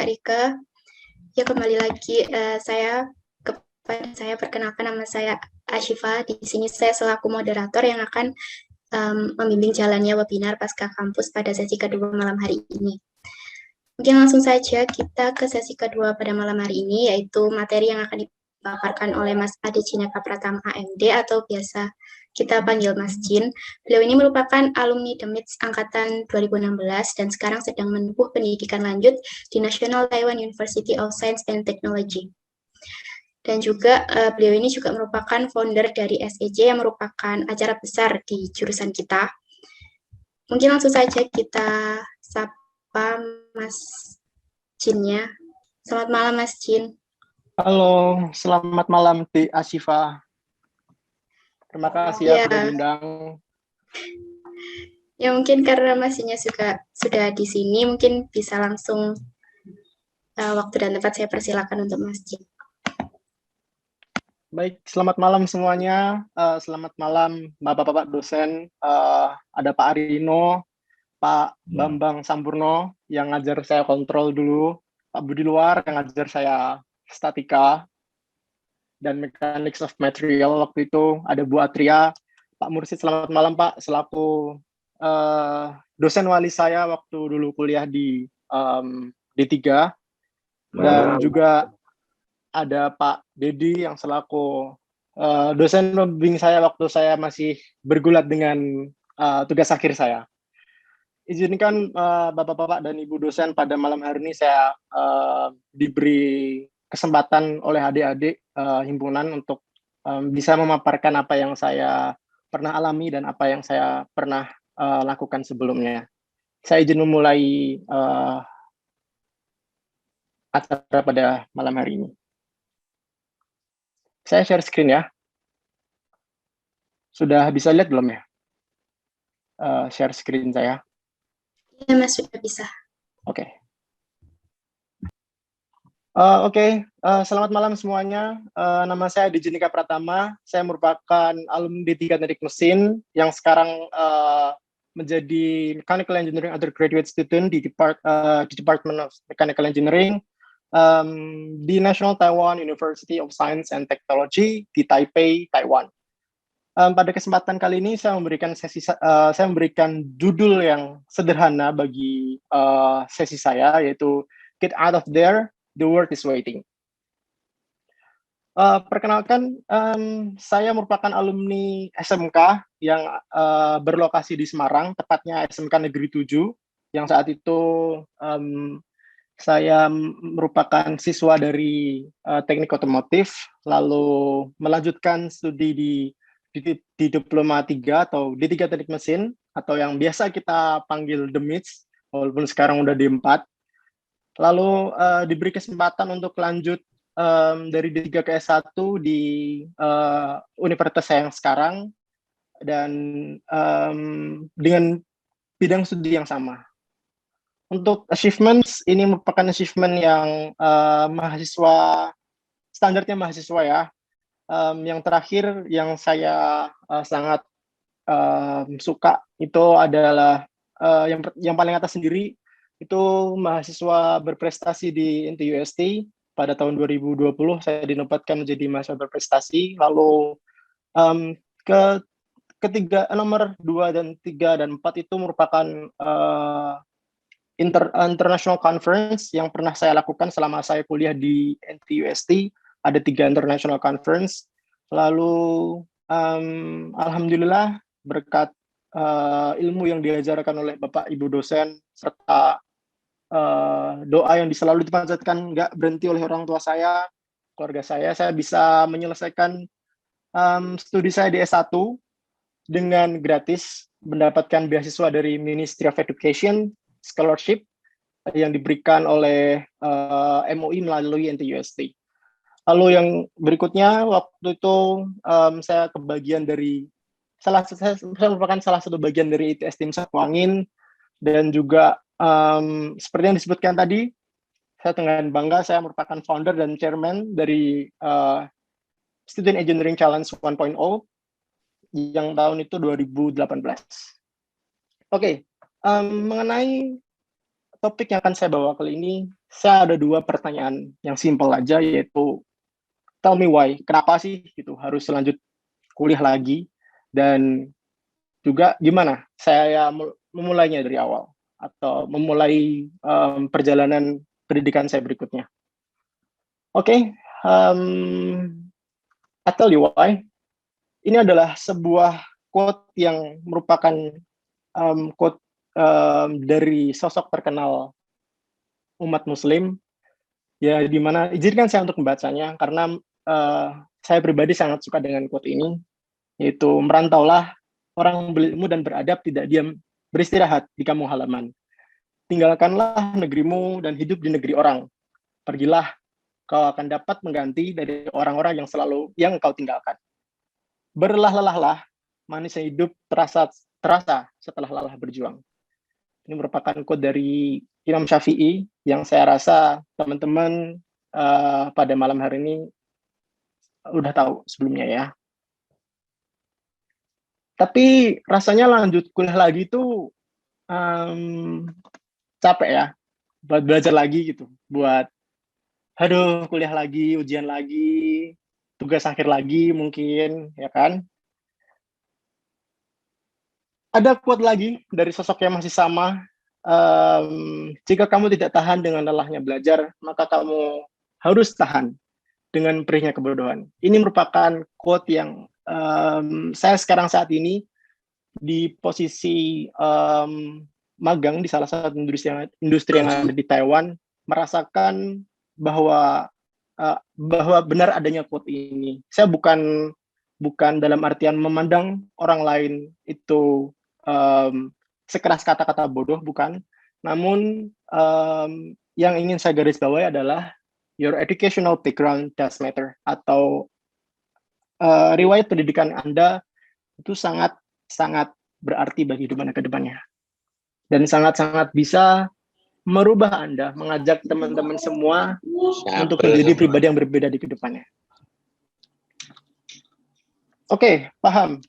Kak Rika. Ya kembali lagi saya perkenalkan nama saya Ashifa. Di sini saya selaku moderator yang akan membimbing jalannya webinar Pasca Kampus pada sesi kedua malam hari ini. Mungkin langsung saja kita ke sesi kedua pada malam hari ini, yaitu materi yang akan dipaparkan oleh Mas Ade Cineka Pratama AMD atau biasa kita panggil Mas Jin. Beliau ini merupakan alumni DEMITS angkatan 2016 dan sekarang sedang menempuh pendidikan lanjut di National Taiwan University of Science and Technology. Dan juga beliau ini juga merupakan founder dari SEJ yang merupakan acara besar di jurusan kita. Mungkin langsung saja kita sapa Mas Jinnya. Selamat malam Mas Jin. Halo, selamat malam Ti Ashifa. Terima kasih ya sudah diundang. Ya mungkin karena Mas Jinnya sudah di sini, mungkin bisa langsung waktu dan tempat saya persilakan untuk Mas Jin. Baik, selamat malam semuanya. Selamat malam Bapak-Bapak dosen. Ada Pak Arino, Pak Bambang Sampurno yang ngajar saya kontrol dulu, Pak Budi Luar yang ngajar saya statika dan mechanics of material waktu itu, ada Bu Atria, Pak Mursid, selamat malam Pak, selaku dosen wali saya waktu dulu kuliah di D3, dan juga ada Pak Dedi yang selaku dosen pembimbing saya waktu saya masih bergulat dengan tugas akhir saya. Izinkan Bapak-Bapak dan Ibu dosen pada malam hari ini saya diberi kesempatan oleh adik-adik himpunan untuk bisa memaparkan apa yang saya pernah alami dan apa yang saya pernah lakukan sebelumnya. Saya izin memulai acara pada malam hari ini. Saya share screen ya. Sudah bisa lihat belum ya? Share screen saya. Iya Mas, sudah bisa. Oke. Selamat malam semuanya. Nama saya Ade Cineka Pratama. Saya merupakan alumni D3 Teknik Mesin yang sekarang menjadi Mechanical Engineering Undergraduate Student di Department of Mechanical Engineering di National Taiwan University of Science and Technology di Taipei, Taiwan. Pada kesempatan kali ini saya memberikan judul yang sederhana bagi sesi saya, yaitu Get Out of There, The World is Waiting. Perkenalkan, saya merupakan alumni SMK yang berlokasi di Semarang, tepatnya SMK Negeri 7, yang saat itu saya merupakan siswa dari teknik otomotif, lalu melanjutkan studi di Diploma 3 atau D3 Teknik Mesin, atau yang biasa kita panggil DEMITS, walaupun sekarang udah D4. Lalu diberi kesempatan untuk lanjut dari D3 ke S1 di universitas saya yang sekarang, dan dengan bidang studi yang sama. Untuk achievements, ini merupakan achievement yang standarnya mahasiswa ya. Yang terakhir yang saya sangat suka itu adalah yang paling atas sendiri, itu mahasiswa berprestasi di NTUST. Pada tahun 2020 saya dinobatkan menjadi mahasiswa berprestasi. Lalu nomor 2 dan 3 dan 4 itu merupakan international conference yang pernah saya lakukan selama saya kuliah di NTUST. Ada 3 international conference. Lalu alhamdulillah berkat ilmu yang diajarkan oleh Bapak Ibu dosen serta doa yang selalu dipanjatkan nggak berhenti oleh orang tua saya, keluarga saya bisa menyelesaikan studi saya di S1 dengan gratis, mendapatkan beasiswa dari Ministry of Education scholarship yang diberikan oleh MUI melalui NTUST. Lalu yang berikutnya, waktu itu saya kebagian dari saya merupakan salah satu bagian dari ITS Tim Sapu Angin, dan juga seperti yang disebutkan tadi, saya dengan bangga saya merupakan founder dan chairman dari Student Engineering Challenge 1.0 yang tahun itu 2018. Oke, mengenai topik yang akan saya bawa kali ini, saya ada 2 pertanyaan yang simpel aja, yaitu tell me why, kenapa sih gitu harus lanjut kuliah lagi, dan juga gimana saya memulainya dari awal atau memulai perjalanan pendidikan saya berikutnya. Oke, I tell you why. Ini adalah sebuah quote yang merupakan quote dari sosok terkenal umat Muslim, ya, di mana izinkan saya untuk membacanya karena saya pribadi sangat suka dengan quote ini, yaitu merantaulah orang berilmu dan beradab tidak diam beristirahat di kampung halaman. Tinggalkanlah negerimu dan hidup di negeri orang. Pergilah, kau akan dapat mengganti dari orang-orang yang kau tinggalkan. Berlelah-lelahlah, manisnya hidup terasa setelah lelah berjuang. Ini merupakan quote dari Imam Syafi'i yang saya rasa teman-teman pada malam hari ini udah tahu sebelumnya ya. Tapi rasanya lanjut kuliah lagi itu capek ya, buat belajar lagi gitu, buat kuliah lagi, ujian lagi, tugas akhir lagi mungkin, ya kan. Ada quote lagi dari sosok yang masih sama, jika kamu tidak tahan dengan lelahnya belajar, maka kamu harus tahan dengan perihnya kebodohan. Ini merupakan quote yang saya sekarang saat ini di posisi magang di salah satu industri yang ada di Taiwan, merasakan bahwa benar adanya quote ini. Saya bukan dalam artian memandang orang lain itu sekeras kata-kata bodoh, bukan. Namun yang ingin saya garis bawahi adalah your educational background does matter, atau riwayat pendidikan Anda itu sangat berarti bagi hidup Anda ke depannya. Dan sangat-sangat bisa merubah Anda, mengajak teman-teman semua untuk menjadi pribadi yang berbeda di kedepannya. Oke, paham.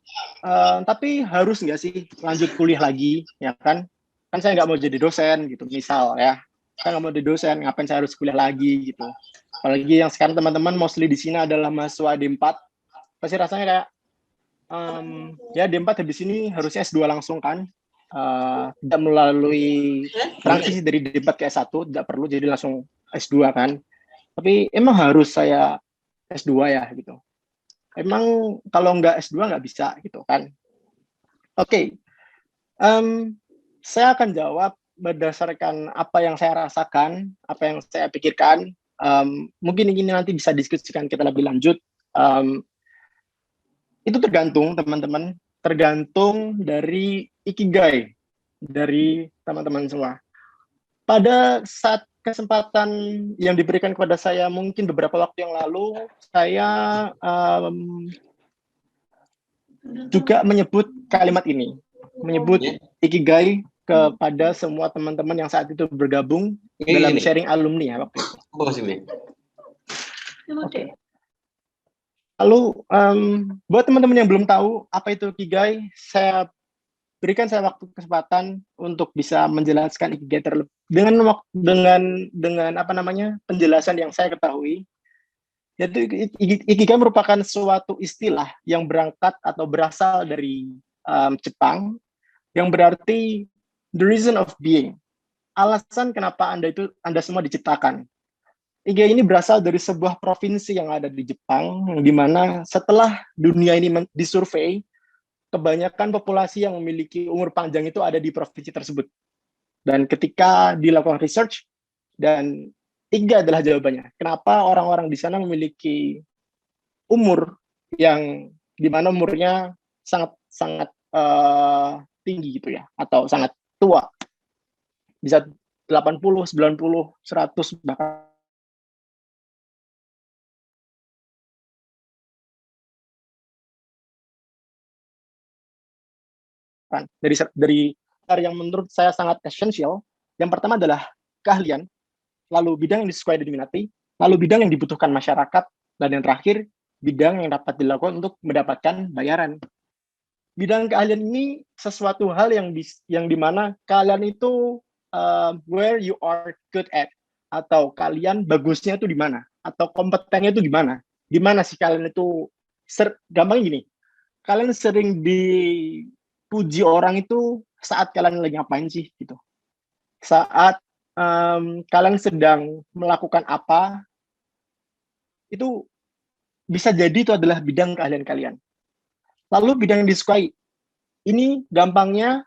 Tapi harus nggak sih lanjut kuliah lagi, ya kan? Kan saya nggak mau jadi dosen gitu, misal ya. Saya nggak mau jadi dosen, ngapain saya harus kuliah lagi gitu. Apalagi yang sekarang teman-teman mostly di sini adalah mahasiswa D4, pasti rasanya kayak, ya D4 habis ini harusnya S2 langsung kan. Tidak melalui transisi dari D4 ke S1, tidak perlu jadi langsung S2 kan. Tapi emang harus saya S2 ya gitu. Emang kalau nggak S2 nggak bisa gitu kan. Oke. Saya akan jawab berdasarkan apa yang saya rasakan, apa yang saya pikirkan. Mungkin ini nanti bisa diskusikan kita lebih lanjut. Itu tergantung teman-teman, tergantung dari ikigai dari teman-teman semua. Pada saat kesempatan yang diberikan kepada saya mungkin beberapa waktu yang lalu, saya juga menyebut kalimat ini, menyebut ikigai kepada semua teman-teman yang saat itu bergabung dalam sharing alumni ya waktu itu. Okay. Lalu buat teman-teman yang belum tahu apa itu ikigai, saya berikan waktu kesempatan untuk bisa menjelaskan ikigai terlebih dengan apa namanya penjelasan yang saya ketahui. Yaitu ikigai merupakan suatu istilah yang berangkat atau berasal dari Jepang, yang berarti the reason of being, alasan kenapa Anda semua diciptakan. Ikigai ini berasal dari sebuah provinsi yang ada di Jepang, di mana setelah dunia ini disurvei, kebanyakan populasi yang memiliki umur panjang itu ada di provinsi tersebut. Dan ketika dilakukan research, dan 3 adalah jawabannya. Kenapa orang-orang di sana memiliki umur yang dimana umurnya sangat tinggi gitu ya, atau sangat tua. Bisa 80, 90, 100 bahkan. Dari yang menurut saya sangat essential, yang pertama adalah keahlian, lalu bidang yang disukai dan diminati, lalu bidang yang dibutuhkan masyarakat, dan yang terakhir, bidang yang dapat dilakukan untuk mendapatkan bayaran. Bidang keahlian ini sesuatu hal yang dimana kalian itu where you are good at. atau kalian bagusnya itu di mana, atau kompetennya itu di mana. Di mana sih kalian itu gampang gini. Kalian sering dipuji orang itu saat kalian lagi ngapain sih gitu. Saat kalian sedang melakukan apa, itu bisa jadi itu adalah bidang keahlian kalian. Lalu bidang yang disukai, ini gampangnya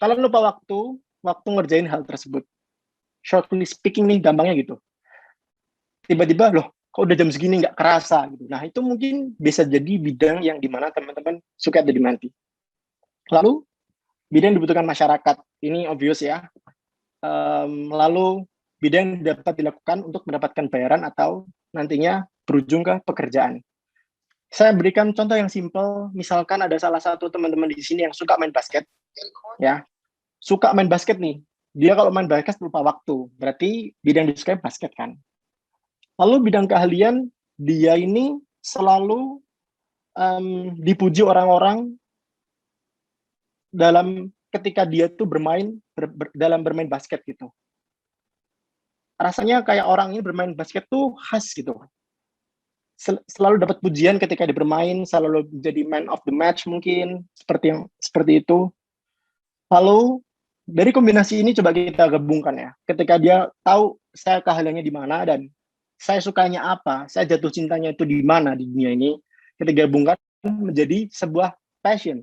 kalian lupa waktu ngerjain hal tersebut. Shortly speaking nih, gampangnya gitu. Tiba-tiba loh, kok udah jam segini nggak kerasa gitu. Nah itu mungkin bisa jadi bidang yang dimana teman-teman suka atau diminati. Lalu bidang yang dibutuhkan masyarakat, ini obvious ya. Lalu bidang yang dapat dilakukan untuk mendapatkan bayaran atau nantinya berujung ke pekerjaan. Saya berikan contoh yang simpel, misalkan ada salah satu teman-teman di sini yang suka main basket, ya, suka main basket nih. Dia kalau main basket lupa waktu, berarti bidang disukai basket kan. Lalu bidang keahlian, dia ini selalu dipuji orang-orang dalam ketika dia tuh dalam bermain basket gitu. Rasanya kayak orang ini bermain basket tuh khas gitu. Selalu dapat pujian ketika dia bermain, selalu jadi man of the match mungkin, seperti itu. Lalu dari kombinasi ini coba kita gabungkan ya. Ketika dia tahu saya keahliannya di mana dan saya sukanya apa, saya jatuh cintanya itu di mana di dunia ini, kita gabungkan menjadi sebuah passion.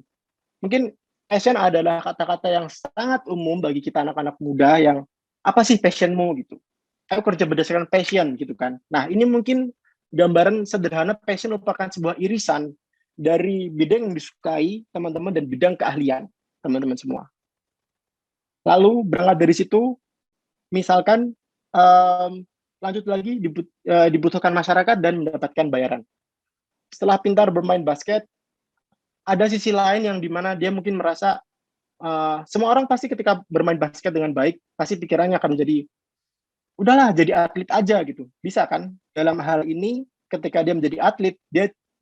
Mungkin passion adalah kata-kata yang sangat umum bagi kita anak-anak muda yang apa sih passionmu gitu. Aku kerja berdasarkan passion gitu kan. Nah ini mungkin gambaran sederhana passion merupakan sebuah irisan dari bidang yang disukai teman-teman dan bidang keahlian teman-teman semua. Lalu berangkat dari situ, misalkan lanjut lagi dibutuhkan masyarakat dan mendapatkan bayaran. Setelah pintar bermain basket, ada sisi lain yang dimana dia mungkin merasa semua orang pasti ketika bermain basket dengan baik, pasti pikirannya akan menjadi udahlah jadi atlet aja gitu. Bisa kan? Dalam hal ini ketika dia menjadi atlet,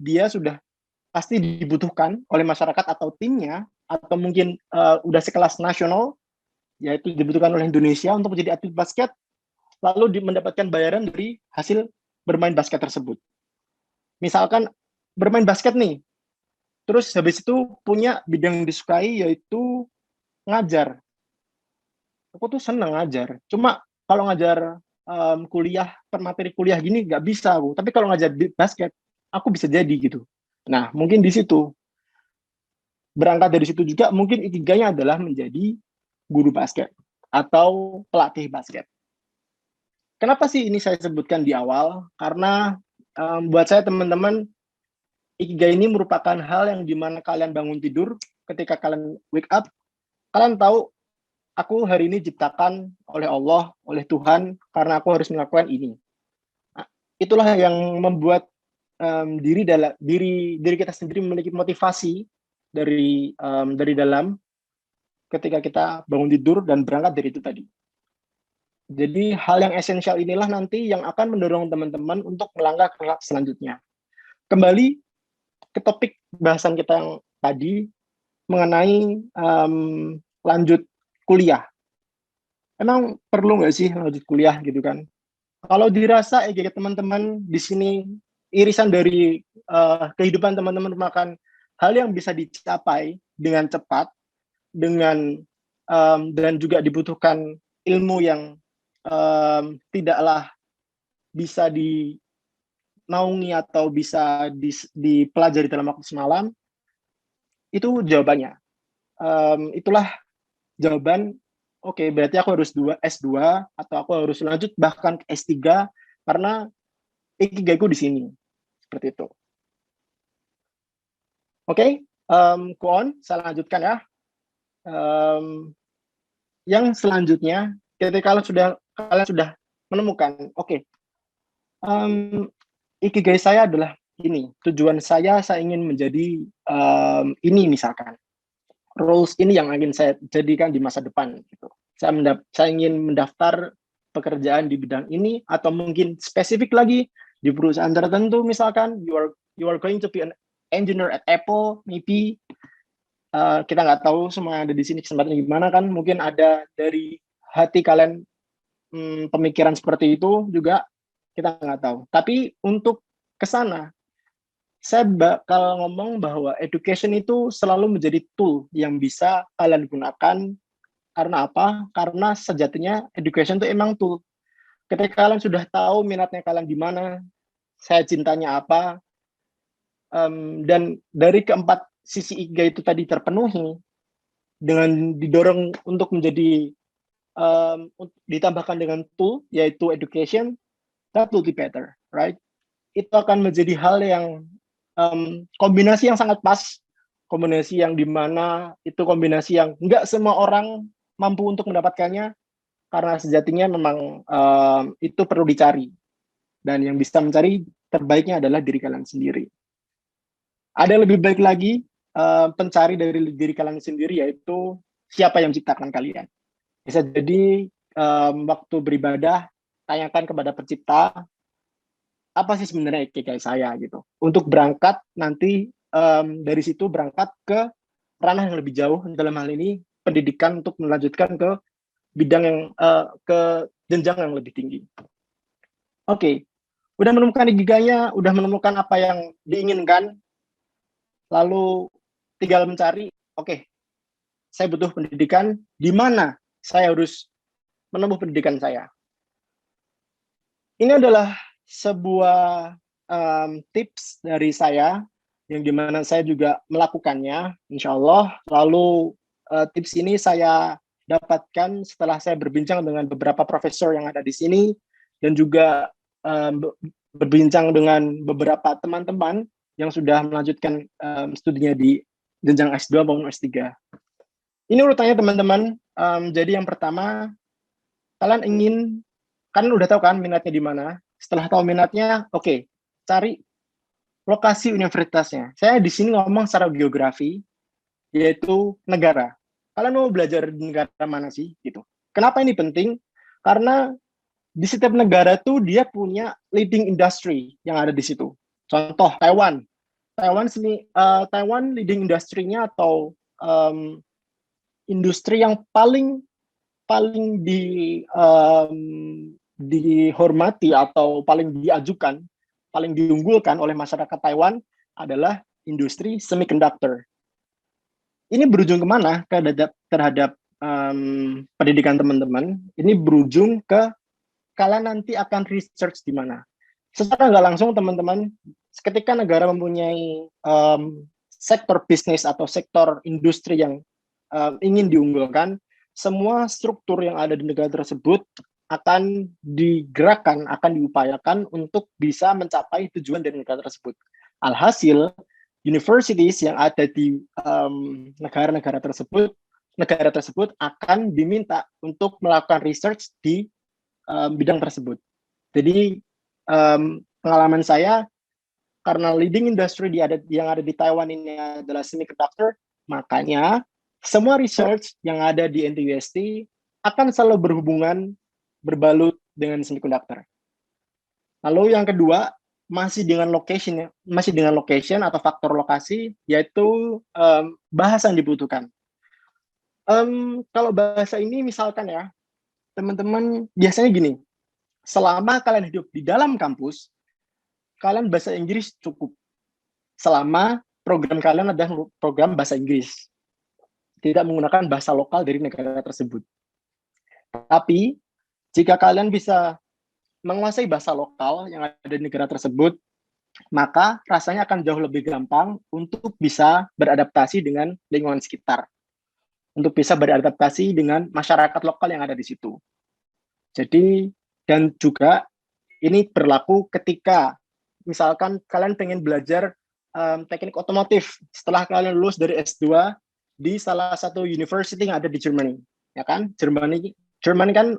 dia sudah pasti dibutuhkan oleh masyarakat atau timnya atau mungkin udah sekelas nasional, yaitu dibutuhkan oleh Indonesia untuk menjadi atlet basket, lalu mendapatkan bayaran dari hasil bermain basket tersebut. Misalkan bermain basket nih, terus habis itu punya bidang yang disukai yaitu ngajar. Aku tuh seneng ngajar. Cuma kalau ngajar kuliah, per materi kuliah gini nggak bisa aku. Tapi kalau ngajar basket, aku bisa jadi gitu. Nah, mungkin di situ. Berangkat dari situ juga mungkin ikigainya adalah menjadi guru basket atau pelatih basket. Kenapa sih ini saya sebutkan di awal? Karena buat saya teman-teman, ikigai ini merupakan hal yang dimana kalian bangun tidur, ketika kalian wake up, kalian tahu, aku hari ini diciptakan oleh Allah, oleh Tuhan, karena aku harus melakukan ini. Nah, itulah yang membuat diri kita sendiri memiliki motivasi dari dalam ketika kita bangun tidur dan berangkat dari itu tadi. Jadi hal yang esensial inilah nanti yang akan mendorong teman-teman untuk melangkah ke selanjutnya. Kembali ke topik bahasan kita yang tadi mengenai lanjut kuliah. Emang perlu nggak sih lanjut kuliah gitu kan? Kalau dirasa teman-teman di sini irisan dari kehidupan teman-teman merupakan hal yang bisa dicapai dengan cepat, dan juga dibutuhkan ilmu yang tidaklah bisa dinaungi atau bisa dipelajari dalam waktu semalam, itu jawabannya. Itulah jawaban, oke, berarti aku harus S2 atau aku harus lanjut bahkan ke S3 karena ikigaiku di sini. Seperti itu. Oke, go on, saya lanjutkan ya. Yang selanjutnya, ketika kalian sudah menemukan, oke, ikigai saya adalah ini, tujuan saya ingin menjadi ini misalkan, roles ini yang ingin saya jadikan di masa depan. Gitu. Saya ingin mendaftar pekerjaan di bidang ini, atau mungkin spesifik lagi di perusahaan tertentu, misalkan you are going to be an engineer at Apple, maybe. Kita nggak tahu semua yang ada di sini kesempatannya gimana kan, mungkin ada dari hati kalian pemikiran seperti itu juga kita nggak tahu. Tapi untuk ke sana, saya bakal ngomong bahwa education itu selalu menjadi tool yang bisa kalian gunakan. Karena apa? Karena sejatinya education itu emang tool. Ketika kalian sudah tahu minatnya kalian di mana, saya cintanya apa, dan dari keempat sisi IGA itu tadi terpenuhi, dengan didorong untuk menjadi ditambahkan dengan tool, yaitu education, that will be better, right? Itu akan menjadi hal yang kombinasi yang sangat pas, kombinasi yang dimana itu kombinasi yang nggak semua orang mampu untuk mendapatkannya, karena sejatinya memang itu perlu dicari, dan yang bisa mencari terbaiknya adalah diri kalian sendiri. Ada lebih baik lagi pencari dari diri kalian sendiri, yaitu siapa yang menciptakan kalian. Bisa jadi waktu beribadah, tanyakan kepada pencipta, apa sih sebenarnya ikigai saya gitu. Untuk berangkat nanti dari situ berangkat ke ranah yang lebih jauh, dalam hal ini pendidikan untuk melanjutkan ke bidang yang ke jenjang yang lebih tinggi. Oke, udah menemukan ikigainya, udah menemukan apa yang diinginkan, lalu tinggal mencari, oke, saya butuh pendidikan, di mana saya harus menempuh pendidikan saya. Ini adalah sebuah tips dari saya, yang dimana saya juga melakukannya, insya Allah. Lalu tips ini saya dapatkan setelah saya berbincang dengan beberapa profesor yang ada di sini, dan juga berbincang dengan beberapa teman-teman yang sudah melanjutkan studinya di jenjang S2 maupun S3. Ini urutannya teman-teman. Jadi yang pertama, kalian ingin, kan udah tahu kan minatnya di mana. Setelah tahu minatnya, oke, cari lokasi universitasnya. Saya di sini ngomong secara geografi, yaitu negara. Kalian mau belajar di negara mana sih? Gitu. Kenapa ini penting? Karena di setiap negara tuh dia punya leading industry yang ada di situ. Contoh Taiwan. Taiwan leading industry-nya atau industri yang paling dihormati atau paling diajukan, paling diunggulkan oleh masyarakat Taiwan adalah industri semiconductor. Ini berujung kemana terhadap pendidikan teman-teman? Ini berujung ke kalian nanti akan research di mana. Secara nggak langsung teman-teman, ketika negara mempunyai sektor bisnis atau sektor industri yang ingin diunggulkan, semua struktur yang ada di negara tersebut akan digerakkan, akan diupayakan untuk bisa mencapai tujuan dari negara tersebut. Alhasil, universities yang ada di negara tersebut akan diminta untuk melakukan research di bidang tersebut. Jadi pengalaman saya, karena leading industry yang ada di Taiwan ini adalah semiconductor, makanya semua research yang ada di NTUST akan selalu berbalut dengan semiconductor. Lalu yang kedua, masih dengan location atau faktor lokasi, yaitu bahasa yang dibutuhkan. Kalau bahasa ini misalkan ya, teman-teman biasanya gini, selama kalian hidup di dalam kampus, kalian bahasa Inggris cukup. Selama program kalian adalah program bahasa Inggris, tidak menggunakan bahasa lokal dari negara tersebut. Tapi, jika kalian bisa menguasai bahasa lokal yang ada di negara tersebut, maka rasanya akan jauh lebih gampang untuk bisa beradaptasi dengan lingkungan sekitar, untuk bisa beradaptasi dengan masyarakat lokal yang ada di situ. Jadi, dan juga ini berlaku ketika misalkan kalian pengen belajar teknik otomotif setelah kalian lulus dari S2 di salah satu university yang ada di Germany, ya kan? Germany kan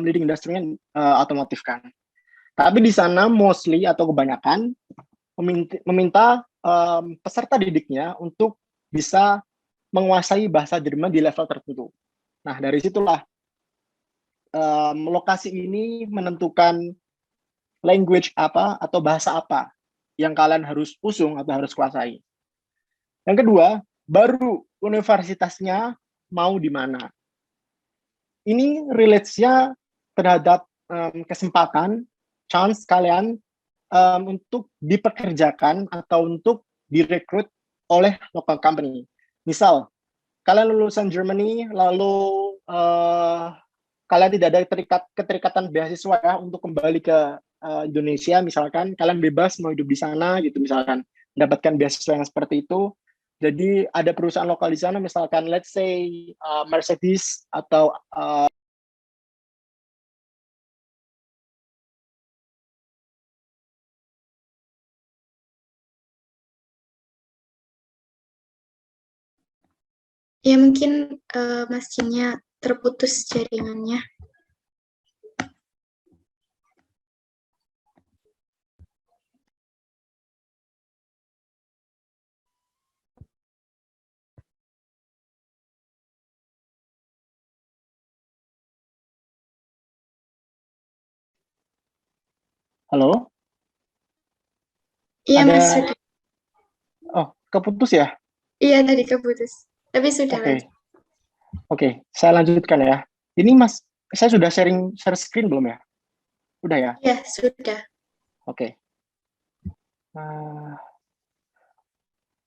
leading industry-nya otomotif kan. Tapi di sana mostly atau kebanyakan meminta peserta didiknya untuk bisa menguasai bahasa Jerman di level tertentu. Nah, dari situlah lokasi ini menentukan language apa atau bahasa apa yang kalian harus usung atau harus kuasai. Yang kedua, baru universitasnya mau di mana. Ini relate-nya terhadap kesempatan, chance kalian untuk dipekerjakan atau untuk direkrut oleh local company. Misal, kalian lulusan Germany, lalu kalian tidak ada keterikatan beasiswa ya untuk kembali ke Indonesia, misalkan kalian bebas mau hidup di sana gitu, misalkan mendapatkan beasiswa yang seperti itu. Jadi ada perusahaan lokal di sana, misalkan let's say Mercedes atau Ya mungkin Mas Cinnya terputus jaringannya. halo, Iya Mas, ada sudah. keputus ya? Iya tadi keputus. Tapi sudah Oke, lanjut. oke, saya lanjutkan ya. Ini Mas, saya sudah share screen belum ya? Udah ya? Iya, sudah. Oke.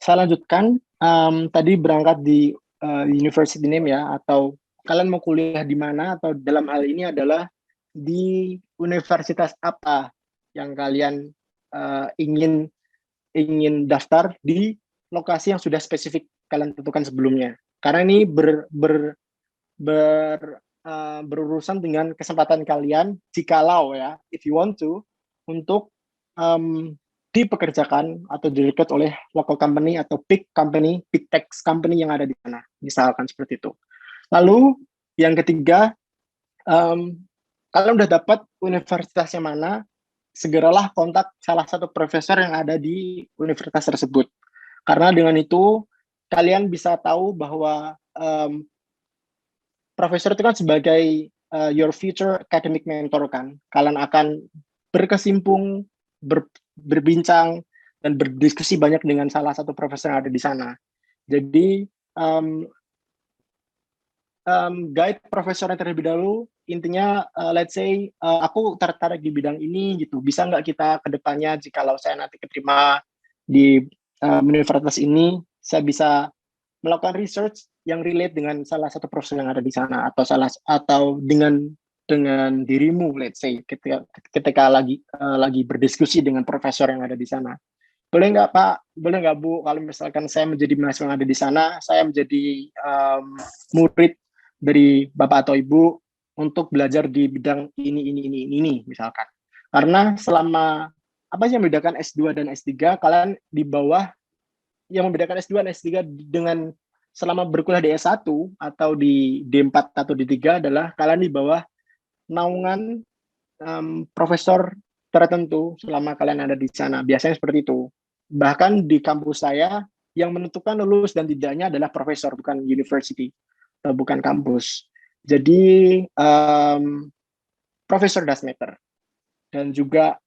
Saya lanjutkan. Tadi berangkat di university name ya, atau kalian mau kuliah di mana, atau dalam hal ini adalah di universitas apa yang kalian ingin daftar di lokasi yang sudah spesifik kalian tentukan sebelumnya. Karena ini berurusan dengan kesempatan kalian, jikalau ya, if you want to, untuk dipekerjakan atau direkrut oleh local company atau big company, big tech company yang ada di sana, misalkan seperti itu. Lalu yang ketiga, kalian udah dapat universitasnya mana, segeralah kontak salah satu profesor yang ada di universitas tersebut. Karena dengan itu kalian bisa tahu bahwa profesor itu kan sebagai your future academic mentor kan. Kalian akan berkesimpung, berbincang, dan berdiskusi banyak dengan salah satu profesor yang ada di sana. Jadi guide profesornya terlebih dahulu. Intinya, let's say aku tertarik di bidang ini gitu. Bisa nggak kita ke depannya jikalau saya nanti keterima di universitas ini, saya bisa melakukan research yang relate dengan salah satu profesor yang ada di sana, atau dengan dirimu, let's say ketika lagi berdiskusi dengan profesor yang ada di sana. Boleh nggak Pak, boleh nggak Bu, kalau misalkan saya menjadi mahasiswa yang ada di sana, saya menjadi murid dari Bapak atau Ibu untuk belajar di bidang ini, misalkan. Karena selama, apa sih yang membedakan S2 dan S3, kalian di bawah, yang membedakan S2 dan S3 dengan selama berkuliah di S1 atau di D4 atau D3 adalah kalian di bawah naungan profesor tertentu selama kalian ada di sana. Biasanya seperti itu. Bahkan di kampus saya, yang menentukan lulus dan tidaknya adalah profesor, bukan university, bukan kampus. Jadi, profesor does matter. Dan juga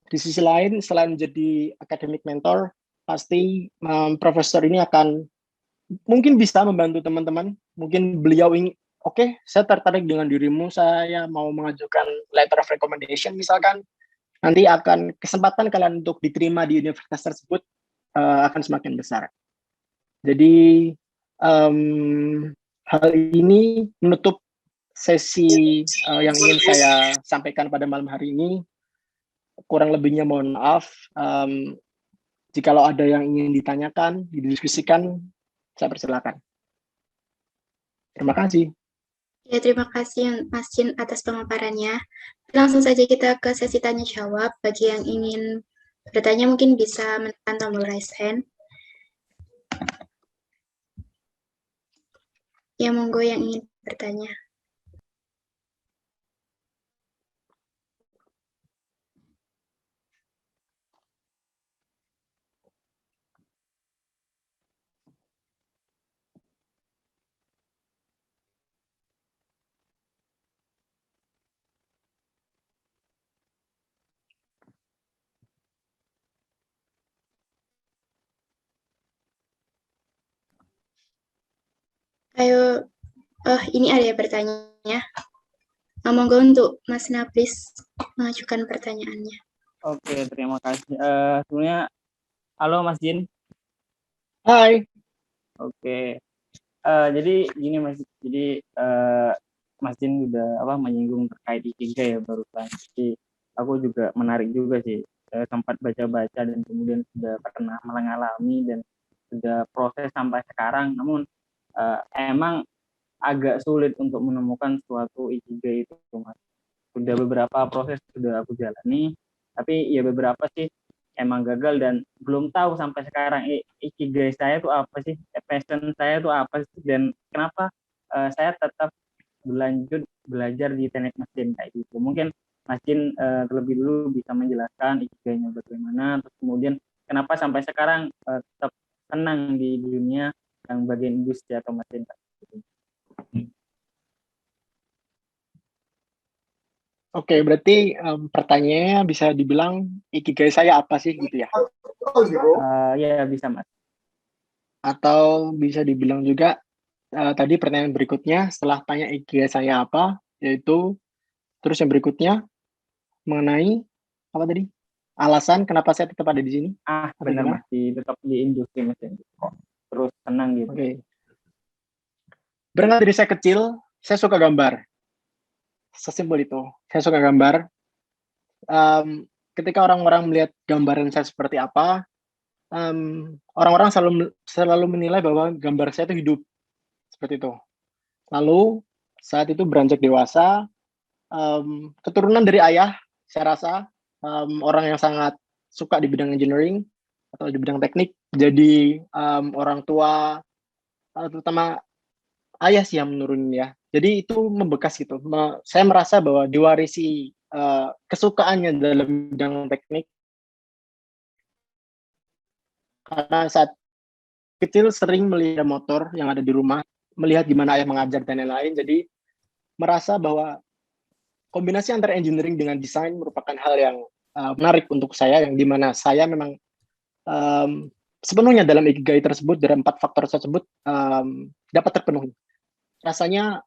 di sisi lain, selain menjadi academic mentor, pasti profesor ini akan mungkin bisa membantu teman-teman. Mungkin beliau ingin, oke, saya tertarik dengan dirimu, saya mau mengajukan letter of recommendation misalkan, nanti akan kesempatan kalian untuk diterima di universitas tersebut akan semakin besar. Jadi hal ini menutup sesi yang ingin saya sampaikan pada malam hari ini. Kurang lebihnya mohon maaf. Jikalau ada yang ingin ditanyakan, didiskusikan, saya persilakan. Terima kasih. Ya, terima kasih Mas Cin atas pemaparannya. Langsung saja kita ke sesi tanya jawab. Bagi yang ingin bertanya mungkin bisa menekan tombol raise hand. Ya, monggo yang ingin bertanya. Ayo, ini ada yang bertanya. Monggo untuk Mas Nablis mengajukan pertanyaannya. Oke, terima kasih. Sebenarnya, halo Mas Jin. Hai. Oke. Jadi gini Mas, jadi Mas Jin udah menyinggung terkait ikigai ya barusan. Jadi aku juga menarik juga sih. Saya sempat baca-baca dan kemudian sudah pernah mengalami dan sudah proses sampai sekarang. Namun emang agak sulit untuk menemukan suatu ikigai itu, Mas. Sudah beberapa proses sudah aku jalani, tapi ya beberapa sih emang gagal dan belum tahu sampai sekarang ikigai saya itu apa sih, passion saya itu apa sih, dan kenapa saya tetap berlanjut belajar di teknik mesin kayak gitu. Mungkin Mas Jin terlebih dulu bisa menjelaskan ikigainya bagaimana, terus kemudian kenapa sampai sekarang tetap senang di dunia yang bagian industri atau mesin kayak gitu. Oke, berarti pertanyaannya bisa dibilang ikigai saya apa sih gitu ya? Ya bisa Mas. Atau bisa dibilang juga tadi pertanyaan berikutnya setelah tanya ikigai saya apa, yaitu terus yang berikutnya mengenai apa tadi? Alasan kenapa saya tetap ada di sini? Atau Benar gimana? Mas, tetap di industri mesin kok terus senang gitu. Oke. Berangkat dari saya kecil, saya suka gambar. Sesimpel itu. Saya suka gambar. Ketika orang-orang melihat gambaran saya seperti apa, orang-orang selalu menilai bahwa gambar saya itu hidup. Seperti itu. Lalu, saat itu beranjak dewasa, keturunan dari ayah, saya rasa, orang yang sangat suka di bidang engineering, atau di bidang teknik, jadi orang tua, terutama ayah sih yang menurunin ya. Jadi itu membekas gitu. Saya merasa bahwa diwarisi kesukaannya dalam bidang teknik karena saat kecil sering melihat motor yang ada di rumah, melihat gimana ayah mengajar dan lain-lain. Jadi merasa bahwa kombinasi antara engineering dengan desain merupakan hal yang menarik untuk saya, yang dimana saya memang sepenuhnya dalam ikigai tersebut dari 4 faktor tersebut dapat terpenuhi. Rasanya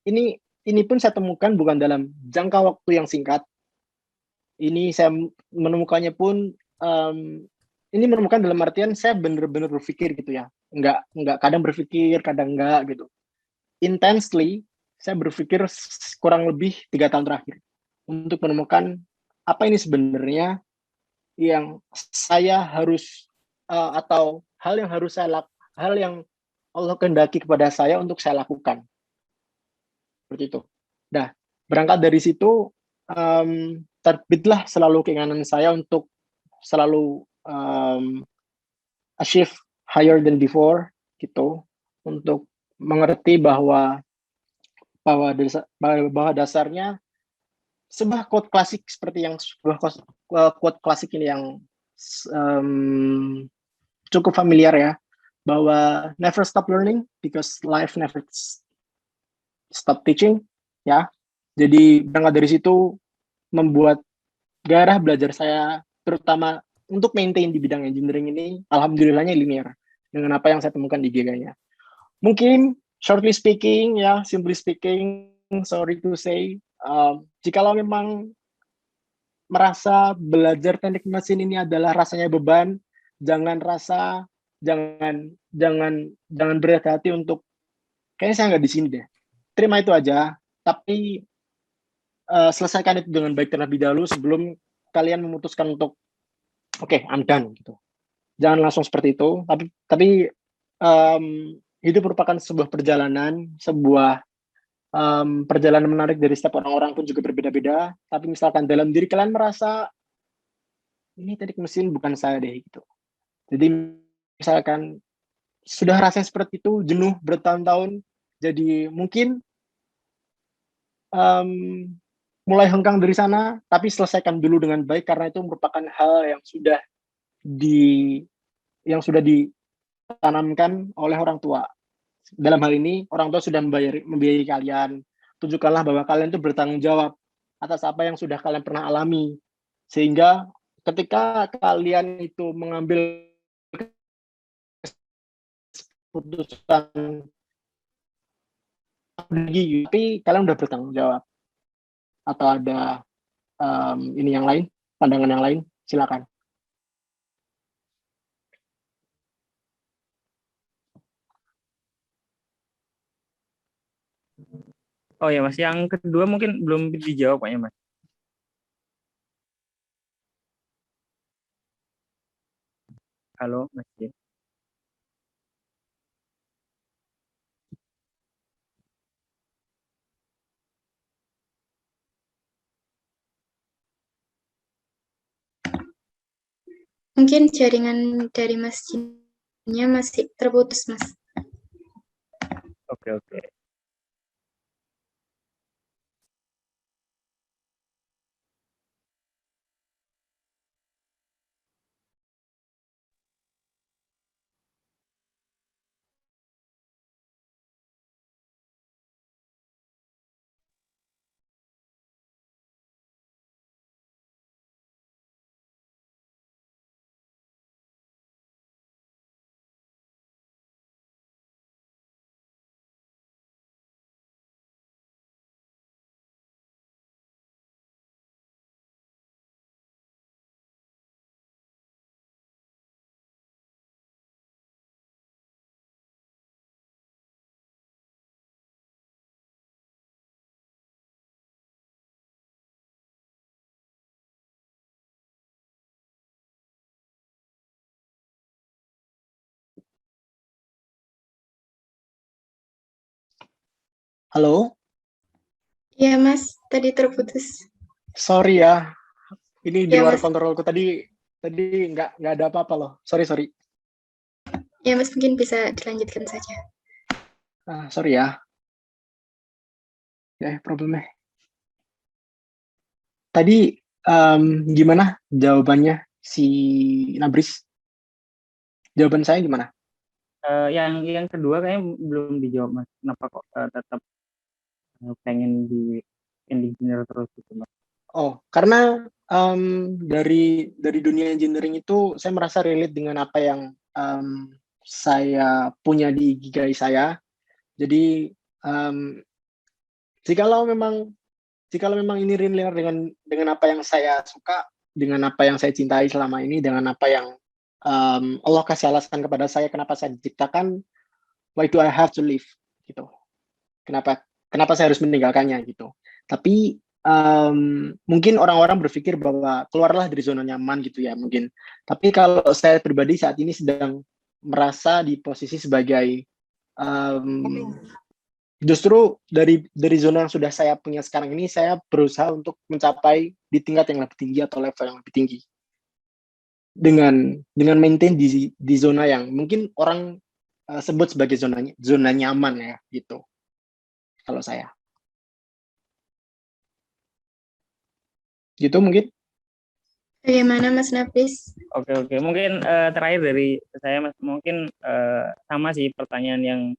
ini pun saya temukan bukan dalam jangka waktu yang singkat. Ini saya menemukannya pun ini menemukan dalam artian saya benar-benar berpikir gitu ya. Enggak kadang berpikir, kadang enggak gitu. Intensely saya berpikir kurang lebih 3 tahun terakhir untuk menemukan apa ini sebenarnya yang saya harus atau hal yang harus hal yang Allah kehendaki kepada saya untuk saya lakukan. Seperti itu. Nah, berangkat dari situ terbitlah selalu keinginan saya untuk selalu achieve higher than before gitu, untuk mengerti bahwa dasarnya sebuah quote klasik seperti yang sebuah quote klasik ini yang cukup familiar ya, bahwa never stop learning because life never stop teaching ya. Jadi berangkat dari situ membuat gairah belajar saya, terutama untuk maintain di bidang engineering ini, alhamdulillahnya linear dengan apa yang saya temukan di GIGA-nya. Mungkin shortly speaking ya, simply speaking, sorry to say, jikalau memang merasa belajar teknik mesin ini adalah rasanya beban, jangan berat hati untuk kayaknya saya nggak di sini deh. Terima itu aja, tapi selesaikan itu dengan baik terlebih dahulu sebelum kalian memutuskan untuk oke, I'm done gitu. Jangan langsung seperti itu, tapi hidup merupakan sebuah perjalanan, perjalanan menarik dari setiap orang-orang pun juga berbeda-beda. Tapi misalkan dalam diri kalian merasa ini teknik mesin bukan saya deh gitu. Jadi misalkan sudah rasanya seperti itu, jenuh bertahun-tahun, jadi mungkin mulai hengkang dari sana, tapi selesaikan dulu dengan baik karena itu merupakan hal yang sudah ditanamkan oleh orang tua. Dalam hal ini, orang tua sudah membiayai kalian. Tunjukkanlah bahwa kalian itu bertanggung jawab atas apa yang sudah kalian pernah alami. Sehingga ketika kalian itu mengambil keputusan tapi kalian udah bertanggung jawab. atau ada ini yang lain, pandangan yang lain, silakan. Oh ya Mas, yang kedua mungkin belum dijawab Pak ya Mas. Halo Mas Jin. Mungkin jaringan dari Mas Jinnya masih terputus, Mas. Oke, oke. Halo? Iya, Mas, tadi terputus. Sorry ya, ini di Ya, luar Mas. kontrolku tadi nggak ada apa-apa loh. Sorry. Ya, Mas, mungkin bisa dilanjutkan saja. Sorry ya. Ya, problemnya. Tadi gimana jawabannya si Nabris? Jawaban saya gimana? Yang kedua kayaknya belum dijawab Mas. Kenapa kok tetap pengen di engineer terus gitu Mas? Oh, karena dari dunia engineering itu saya merasa relate dengan apa yang saya punya di ikigai saya. Jadi jikalau memang ini relate dengan apa yang saya suka, dengan apa yang saya cintai selama ini, dengan apa yang Allah kasih alasan kepada saya kenapa saya diciptakan, why do I have to live gitu. Kenapa saya harus meninggalkannya gitu. Tapi mungkin orang-orang berpikir bahwa keluarlah dari zona nyaman gitu ya mungkin. Tapi kalau saya pribadi saat ini sedang merasa di posisi sebagai justru dari zona yang sudah saya punya sekarang ini, saya berusaha untuk mencapai di tingkat yang lebih tinggi atau level yang lebih tinggi dengan maintain di zona yang mungkin orang sebut sebagai zona nyaman ya gitu kalau saya gitu mungkin. Bagaimana, Mas Nabris? Oke, mungkin terakhir dari saya Mas, mungkin sama sih pertanyaan yang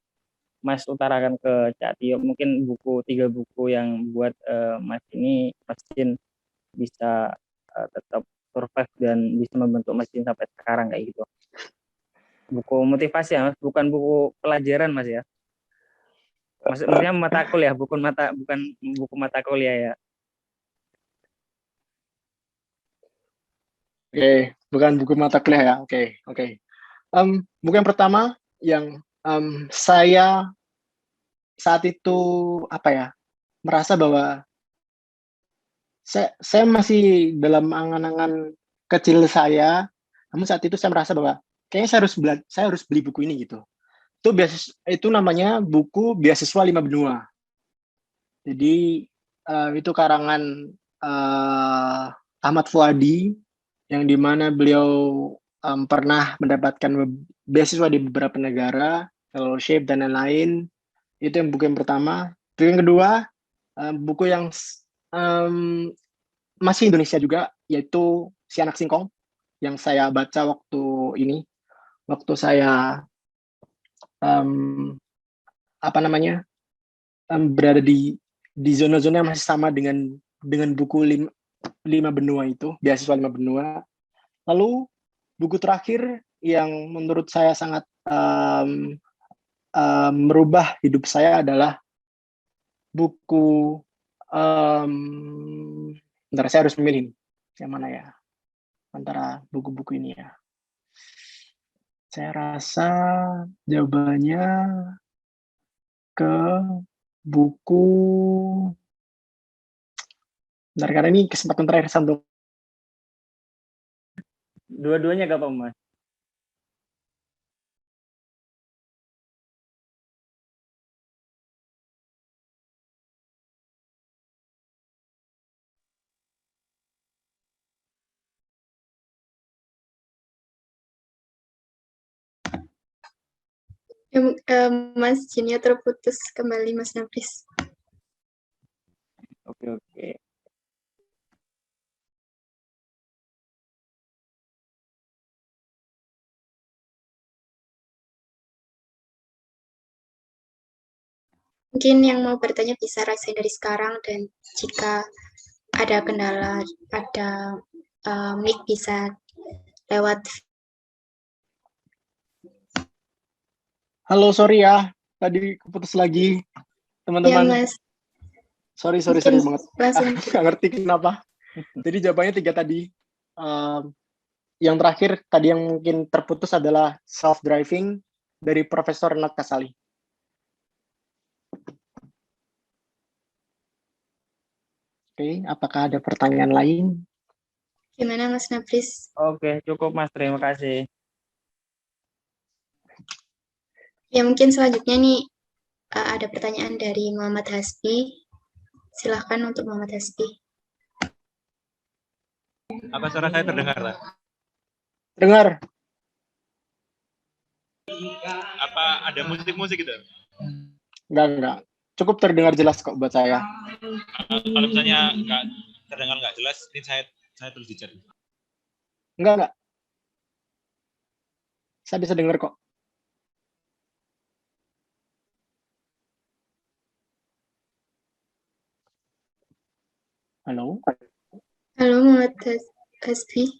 Mas utarakan ke Cak Tio, mungkin 3 buku yang buat Mas Jin bisa tetap survive dan bisa membentuk Mas Jin sampai sekarang kayak gitu. Buku motivasi ya Mas, bukan buku pelajaran Mas ya. Maksudnya mata kuliah, bukan buku mata kuliah ya. Oke, bukan buku mata kuliah ya. Oke. Buku yang pertama yang saya saat itu merasa bahwa saya masih dalam angan-angan kecil saya, namun saat itu saya merasa bahwa kayaknya saya harus beli buku ini gitu. Itu namanya buku Beasiswa 5 Benua. Jadi itu karangan Ahmad Fuadi yang dimana beliau pernah mendapatkan beasiswa di beberapa negara, fellowship dan lain-lain. Itu yang buku yang pertama. Buku yang kedua, buku yang masih Indonesia juga, yaitu Si Anak Singkong, yang saya baca waktu saya berada di zona-zona yang masih sama dengan buku 5 benua itu, Beasiswa 5 Benua. Lalu buku terakhir yang menurut saya sangat merubah hidup saya adalah buku Bentar, saya harus memilih yang mana ya, antara buku-buku ini ya. Saya rasa jawabannya ke buku. Bentar, karena ini kesempatan terakhir Santo. Dua-duanya gak apa-apa, Mas. Mas Jinnya terputus kembali, Mas Nafis. Oke. Mungkin yang mau bertanya bisa rasain dari sekarang, dan jika ada kendala, ada mic bisa lewat. Halo, sorry ya, tadi keputus lagi, Ya, teman-teman. Mas. Sorry Mungkin banget. langsung. Nggak ngerti kenapa. Jadi jawabannya 3 tadi. Yang terakhir tadi yang mungkin terputus adalah self-driving dari Profesor Nat Kasali. Oke, apakah ada pertanyaan lain? Gimana, Mas Nafis? Oke, cukup, Mas. Terima kasih. Ya, mungkin selanjutnya nih ada pertanyaan dari Muhammad Hasbi. Silahkan untuk Muhammad Hasbi. Apa suara saya terdengar? Dengar. Apa ada musik-musik gitu? Enggak. Cukup terdengar jelas kok buat saya. Kalau misalnya nggak terdengar nggak jelas, ini saya tulis di chat. Enggak. Saya bisa dengar kok. Halo? Halo, Muhammad Hasbi.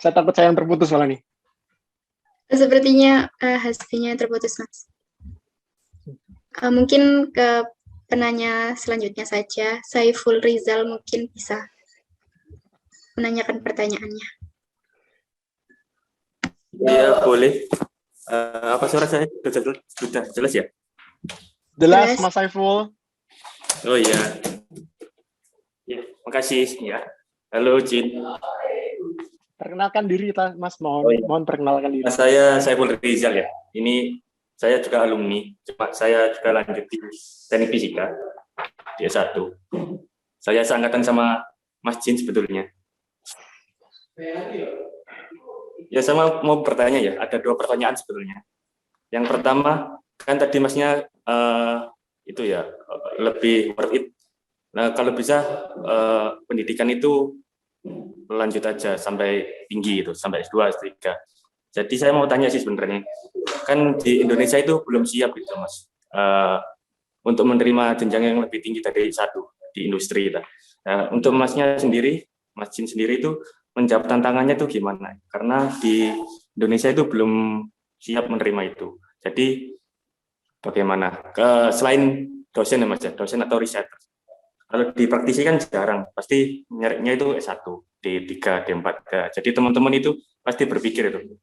Saya takut saya yang terputus malah nih. Sepertinya Hasbinya terputus, Mas. Mungkin ke penanya selanjutnya saja, Saiful Rizal mungkin bisa menanyakan pertanyaannya. Iya, boleh. Apa suara saya sudah jelas ya? Jelas, Jelas. Mas Saiful. Oh iya. Ya, makasih ya. Halo, Jin. Perkenalkan diri, Mas. Oh, iya. Mohon perkenalkan diri. Saya Saiful Rizal ya. Ini saya juga alumni, cuma saya juga lanjut di teknik fisika di S1. Saya seangkatan sama Mas Jin sebetulnya. Ya, sama mau bertanya ya, ada 2 pertanyaan sebetulnya. Yang pertama, kan tadi Masnya itu ya, lebih worth it. Nah, kalau bisa pendidikan itu lanjut aja sampai tinggi itu, sampai S2, S3. Jadi saya mau tanya sih sebenarnya, kan di Indonesia itu belum siap gitu Mas, untuk menerima jenjang yang lebih tinggi dari S1 di industri. Nah, untuk Masnya sendiri, Mas Jin sendiri itu menjawab tantangannya itu gimana? Karena di Indonesia itu belum siap menerima itu. Jadi bagaimana? Selain dosen ya Mas, dosen atau researcher. Kalau di praktisi kan jarang, pasti nyarinya itu S1, D3, D4. Jadi teman-teman itu pasti berpikir itu,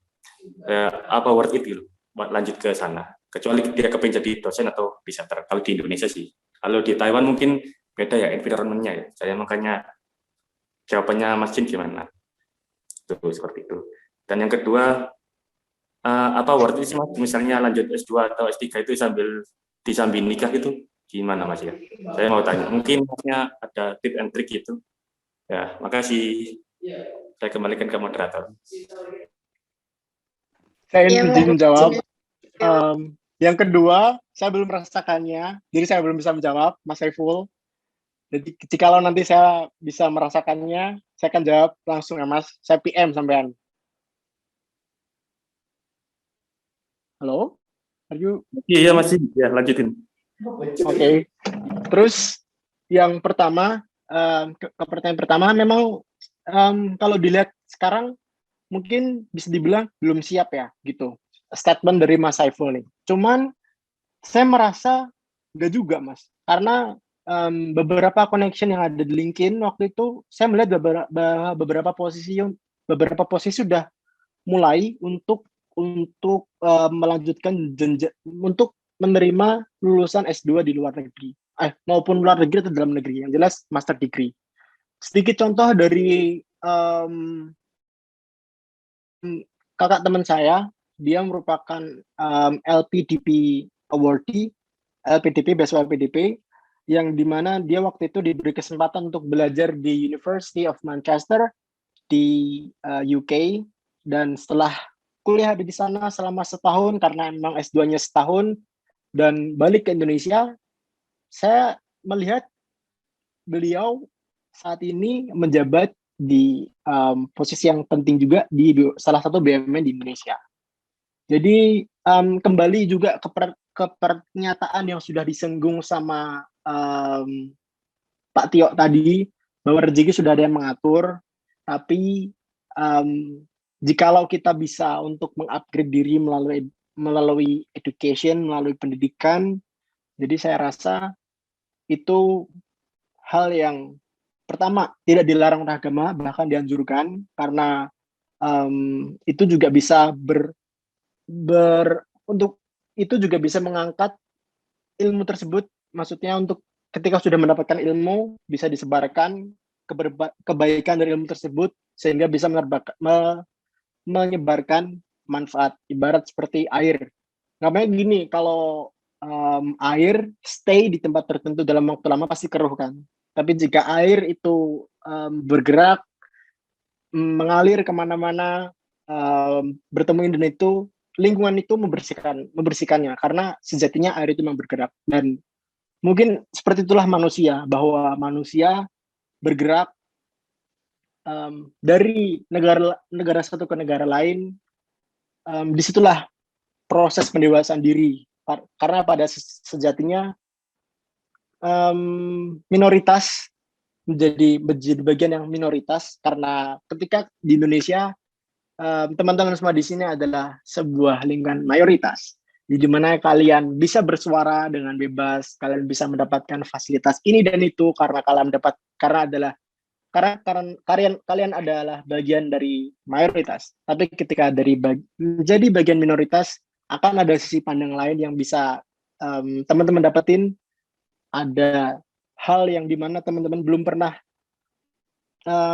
apa worth it gitu, buat lanjut ke sana. Kecuali dia kepengen jadi dosen atau researcher. Kalau di Indonesia sih. Kalau di Taiwan mungkin beda ya environment-nya ya. Saya makanya jawabannya Mas Jin gimana? Itu seperti itu. Dan yang kedua, apa worth it sih Mas? Misalnya lanjut S2 atau S3 itu disambil nikah itu gimana Mas ya? Saya mau tanya, mungkin Masnya ada tip and trick gitu. Ya, makasih. Saya kembalikan ke moderator. Saya Ya, izin menjawab. jawab. Yang kedua, saya belum merasakannya, jadi saya belum bisa menjawab, Mas Saiful. Jadi jikalau nanti saya bisa merasakannya, saya akan jawab langsung ya Mas. Saya PM sampean. Halo? Are you? Iya masih, ya lanjutin. Oke. Terus yang pertama, pertanyaan pertama memang kalau dilihat sekarang mungkin bisa dibilang belum siap ya gitu. Statement dari Mas Saiful nih. Cuman saya merasa enggak juga Mas. Karena beberapa connection yang ada di LinkedIn waktu itu, saya melihat beberapa posisi sudah mulai untuk melanjutkan untuk menerima lulusan S2 di luar negeri, maupun luar negeri atau dalam negeri, yang jelas master degree. Sedikit contoh dari kakak teman saya, dia merupakan LPDP awardee, beasiswa LPDP, yang dimana dia waktu itu diberi kesempatan untuk belajar di University of Manchester di UK, dan setelah kuliah di sana selama setahun, karena memang S2-nya setahun, dan balik ke Indonesia, saya melihat beliau saat ini menjabat di posisi yang penting juga di salah satu BUMN di Indonesia. Jadi kembali juga ke pernyataan yang sudah disinggung sama Pak Tio tadi, bahwa rezeki sudah ada yang mengatur, tapi jikalau kita bisa untuk mengupgrade diri melalui education, melalui pendidikan, jadi saya rasa itu hal yang pertama tidak dilarang oleh agama, bahkan dianjurkan, karena itu juga bisa untuk itu juga bisa mengangkat ilmu tersebut, maksudnya untuk ketika sudah mendapatkan ilmu bisa disebarkan kebaikan dari ilmu tersebut sehingga bisa menyebarkan manfaat, ibarat seperti air. Namanya gini, kalau air stay di tempat tertentu dalam waktu lama pasti keruh kan. Tapi jika air itu bergerak, mengalir kemana-mana, bertemu dengan itu, lingkungan itu membersihkannya, karena sejatinya air itu memang bergerak. Dan mungkin seperti itulah manusia, bahwa manusia bergerak dari negara satu ke negara lain. Disitulah proses pendewasaan diri, karena pada sejatinya minoritas menjadi bagian yang minoritas, karena ketika di Indonesia teman-teman semua di sini adalah sebuah lingkungan mayoritas, di mana kalian bisa bersuara dengan bebas, kalian bisa mendapatkan fasilitas ini dan itu karena kalian adalah bagian dari mayoritas. Tapi ketika menjadi bagian minoritas, akan ada sisi pandang lain yang bisa teman-teman dapetin. Ada hal yang dimana teman-teman belum pernah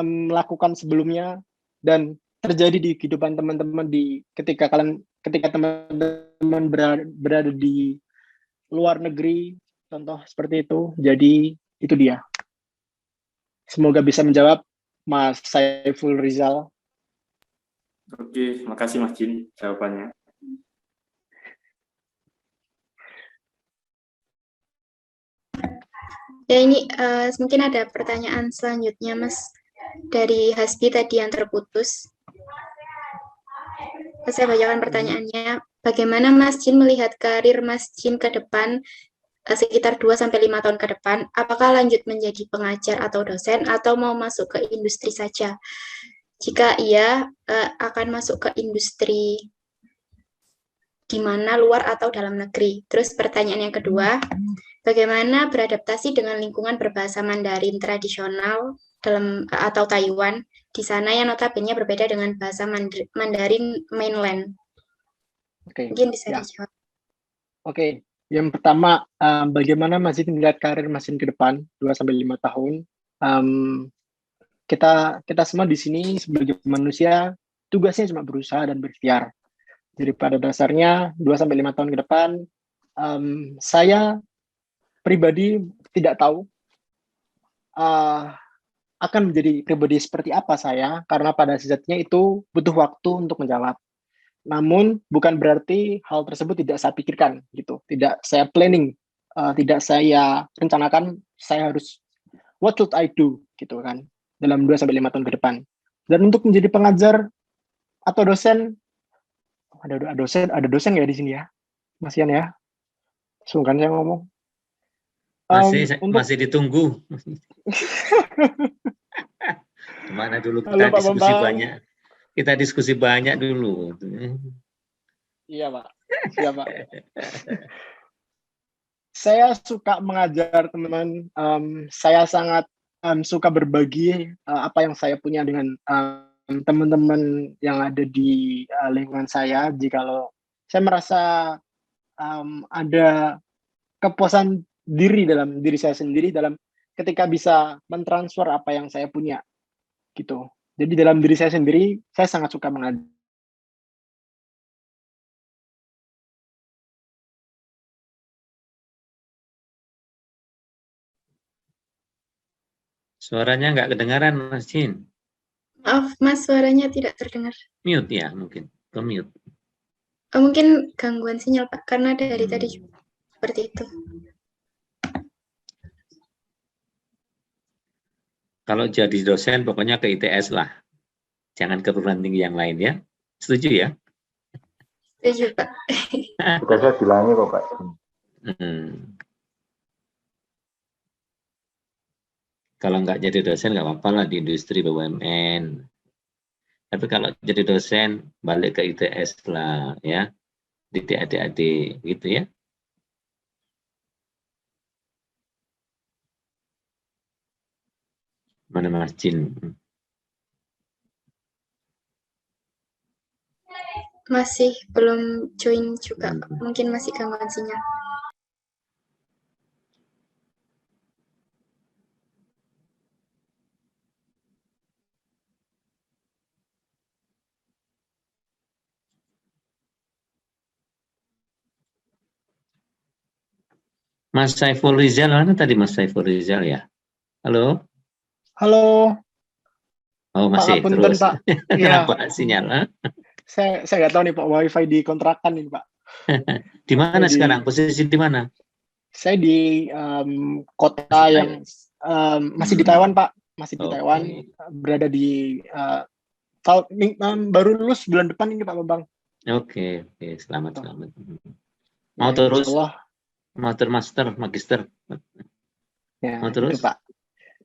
melakukan sebelumnya, dan terjadi di kehidupan teman-teman ketika teman-teman berada di luar negeri, contoh seperti itu. Jadi itu dia. Semoga bisa menjawab Mas Saiful Rizal. Oke, makasih Mas Jin jawabannya. Ya, ini mungkin ada pertanyaan selanjutnya, Mas, dari Hasbi tadi yang terputus. Saya bacakan pertanyaannya. Bagaimana Mas Jin melihat karir Mas Jin ke depan, sekitar 2-5 tahun ke depan? Apakah lanjut menjadi pengajar atau dosen, atau mau masuk ke industri saja? Jika iya, akan masuk ke industri di mana, luar atau dalam negeri? Terus pertanyaan yang kedua, bagaimana beradaptasi dengan lingkungan berbahasa Mandarin tradisional atau Taiwan, di sana yang notabene berbeda dengan bahasa Mandarin mainland? Mungkin bisa dijawab. Oke. Yang pertama, bagaimana Mas Jin melihat karir Mas Jin ke depan 2-5 tahun? Kita semua di sini sebagai manusia, tugasnya cuma berusaha dan berikhtiar. Jadi pada dasarnya 2-5 tahun ke depan, saya pribadi tidak tahu akan menjadi pribadi seperti apa saya, karena pada sejatinya itu butuh waktu untuk menjawab. Namun bukan berarti hal tersebut tidak saya pikirkan gitu, tidak saya planning, tidak saya rencanakan saya harus what should I do gitu kan dalam 2-5 tahun ke depan. Dan untuk menjadi pengajar atau dosen, ada dosen nggak di sini ya, Mas Ian ya? Sungkan saya ngomong. Masih ditunggu. Gimana dulu kita diskusi banyak. Kita diskusi banyak dulu. Iya, Pak. Iya, Pak. Saya suka mengajar teman-teman. Saya sangat suka berbagi apa yang saya punya dengan teman-teman yang ada di lingkungan saya. Jikalau saya merasa ada kepuasan diri dalam diri saya sendiri dalam ketika bisa mentransfer apa yang saya punya gitu. Jadi dalam diri saya sendiri, saya sangat suka mengajar. Suaranya nggak kedengaran, Mas Jin. Maaf, Mas, suaranya tidak terdengar. Mute ya, mungkin. Ke mute. Mungkin gangguan sinyal, Pak, karena dari tadi seperti itu. Kalau jadi dosen, pokoknya ke ITS lah. Jangan ke perguruan tinggi yang lain ya. Setuju ya? Setuju, Pak. Sudah saya bilangnya kok, Pak. Kalau nggak jadi dosen nggak apa-apa lah di industri BUMN. Tapi kalau jadi dosen balik ke ITS lah ya, didik adik-adik gitu ya. Mana Mas Jin? Masih belum join juga, Pak. Mungkin masih gangguan sinyal. Mas Saiful Rizal, mana tadi Mas Saiful Rizal ya? Halo? Halo. Oh masih Pak, terus. Pak. Iya. Kenapa sinyal? Saya nggak tahu nih Pak, wifi di kontrakan nih Pak. Di mana sekarang? Posisi di mana? Saya di kota yang masih di Taiwan Pak, masih di Taiwan, berada di baru lulus bulan depan ini Pak Bambang. Oke, selamat. Mau terus? Master, magister. Ya, mau terus? itu, Pak.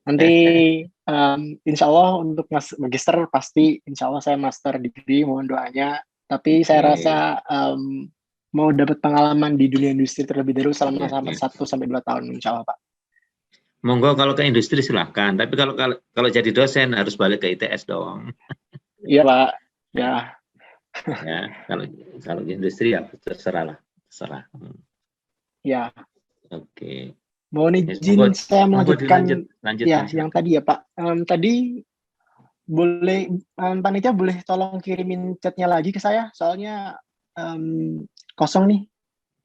Nanti insya Allah untuk magister pasti insya Allah saya master degree, mohon doanya. Tapi saya rasa mau dapat pengalaman di dunia industri terlebih dahulu selama 1 sampai 2 tahun insya Allah Pak. Monggo kalau ke industri silahkan. Tapi kalau jadi dosen harus balik ke ITS dong. Iya Pak. Ya. Ya kalau industri ya terserah lah. Ya. Oke. Mohon izin saya melanjutkan lanjut, ya yang tadi ya Pak. Tadi boleh panitia boleh tolong kirimin chatnya lagi ke saya, soalnya kosong nih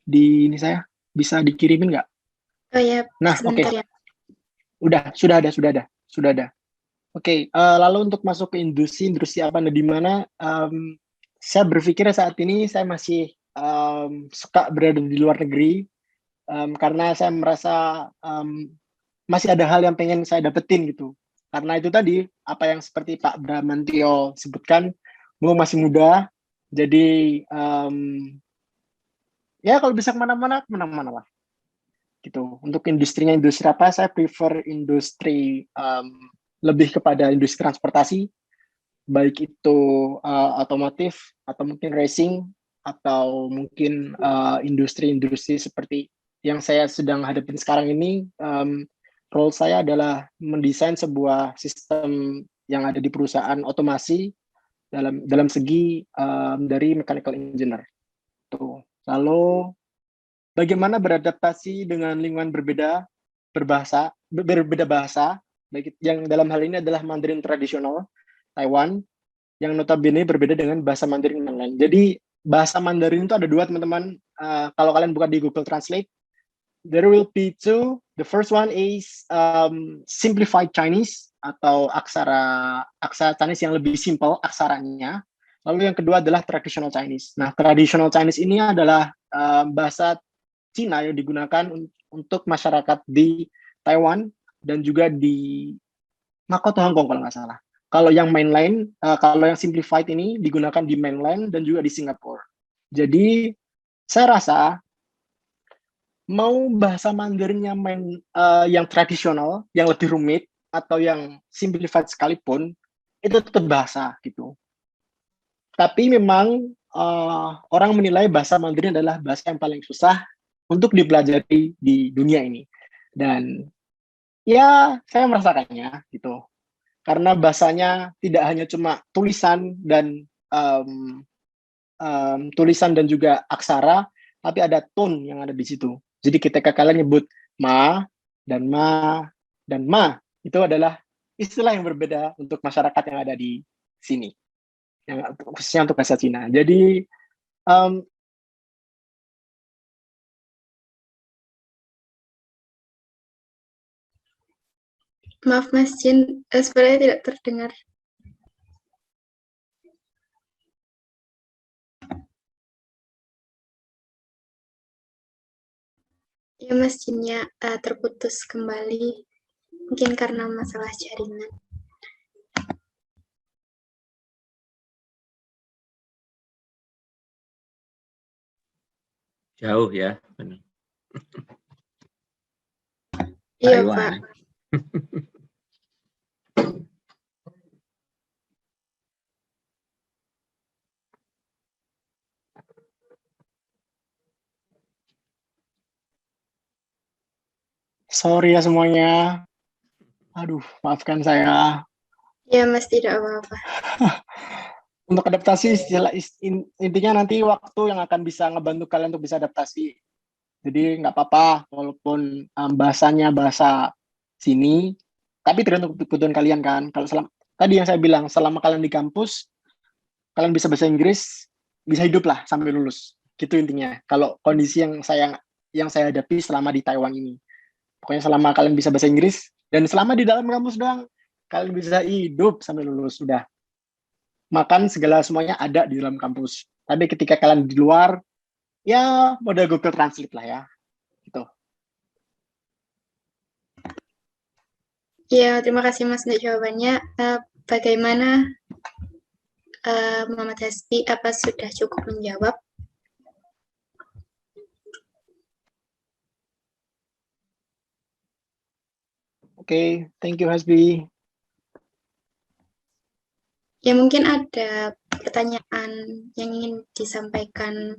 di ini saya, bisa dikirimin nggak? Oh ya. Nah oke. Ya. Sudah ada. Oke, lalu untuk masuk ke industri apa di mana saya berpikir saat ini saya masih suka berada di luar negeri. Karena saya merasa masih ada hal yang pengen saya dapetin gitu. Karena itu tadi, apa yang seperti Pak Bramantio sebutkan, gue masih muda, jadi ya kalau bisa kemana-mana lah. Gitu. Untuk industri apa, saya prefer industri lebih kepada industri transportasi, baik itu otomotif, atau mungkin racing, atau mungkin industri-industri seperti yang saya sedang hadapin sekarang ini. Role saya adalah mendesain sebuah sistem yang ada di perusahaan otomasi dalam segi dari mechanical engineer. Tuh. Lalu bagaimana beradaptasi dengan lingkungan berbeda bahasa, baik yang dalam hal ini adalah Mandarin tradisional Taiwan, yang notabene berbeda dengan bahasa Mandarin yang lain. Jadi bahasa Mandarin itu ada 2 teman-teman. Kalau kalian buka di Google Translate, there will be 2. The first one is simplified Chinese atau aksara Chinese yang lebih simple aksaranya. Lalu yang kedua adalah traditional Chinese. Nah, traditional Chinese ini adalah bahasa Cina yang digunakan untuk masyarakat di Taiwan dan juga di Makoto, Hong Kong kalau nggak salah. Kalau yang mainline, kalau yang simplified ini digunakan di mainland dan juga di Singapura. Jadi saya rasa mau bahasa Mandarinnya yang tradisional, yang lebih rumit, atau yang simplified sekalipun, itu tetap bahasa gitu. Tapi memang orang menilai bahasa Mandarin adalah bahasa yang paling susah untuk dipelajari di dunia ini. Dan ya saya merasakannya gitu. Karena bahasanya tidak hanya cuma tulisan dan tulisan dan juga aksara, tapi ada tone yang ada di situ. Jadi ketika kalian nyebut ma dan ma itu adalah istilah yang berbeda untuk masyarakat yang ada di sini, yang khususnya untuk bahasa Cina. Jadi Maaf Mas Jin, sebenarnya tidak terdengar. Ya Mas Jinnya terputus kembali, mungkin karena masalah jaringan. Jauh ya. Iya Taiwan. Pak. sorry ya semuanya. Aduh, maafkan saya. Ya Mas, tidak apa-apa. Untuk adaptasi, intinya nanti waktu yang akan bisa ngebantu kalian untuk bisa adaptasi. Jadi nggak apa-apa walaupun bahasanya bahasa sini, tapi tergantung kebutuhan kalian kan. Kalau tadi yang saya bilang, selama kalian di kampus, kalian bisa bahasa Inggris, bisa hidup lah sampai lulus. Gitu intinya. Kalau kondisi yang saya hadapi selama di Taiwan ini. Pokoknya selama kalian bisa bahasa Inggris, dan selama di dalam kampus doang, kalian bisa hidup sampai lulus. Udah. Makan segala semuanya ada di dalam kampus. Tapi ketika kalian di luar, ya model Google Translate lah ya. Gitu. Ya, terima kasih Mas untuk jawabannya. Bagaimana Muhammad Hasbi, apa sudah cukup menjawab? Oke, thank you Hasbi. Ya, mungkin ada pertanyaan yang ingin disampaikan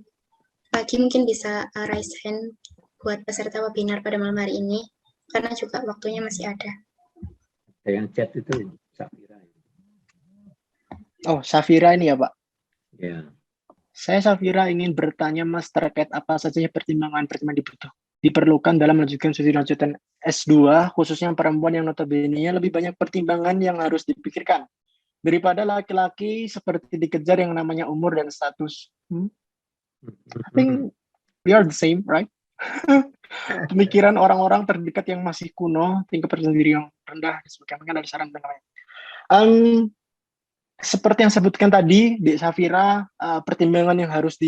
lagi, mungkin bisa raise hand buat peserta webinar pada malam hari ini, karena juga waktunya masih ada. Yang chat itu Safira. Oh, Safira ini ya Pak? Ya. Saya Safira ingin bertanya Mas terkait apa saja pertimbangan diperlukan dalam melanjutkan studi lanjutan S2, khususnya perempuan yang notabene lebih banyak pertimbangan yang harus dipikirkan daripada laki-laki seperti dikejar yang namanya umur dan status. I think we are the same, right? Pemikiran orang-orang terdekat yang masih kuno, tingkat percaya diri yang rendah, sebagainya dari saran dan lain. Seperti yang sebutkan tadi, Dek Safira, pertimbangan yang harus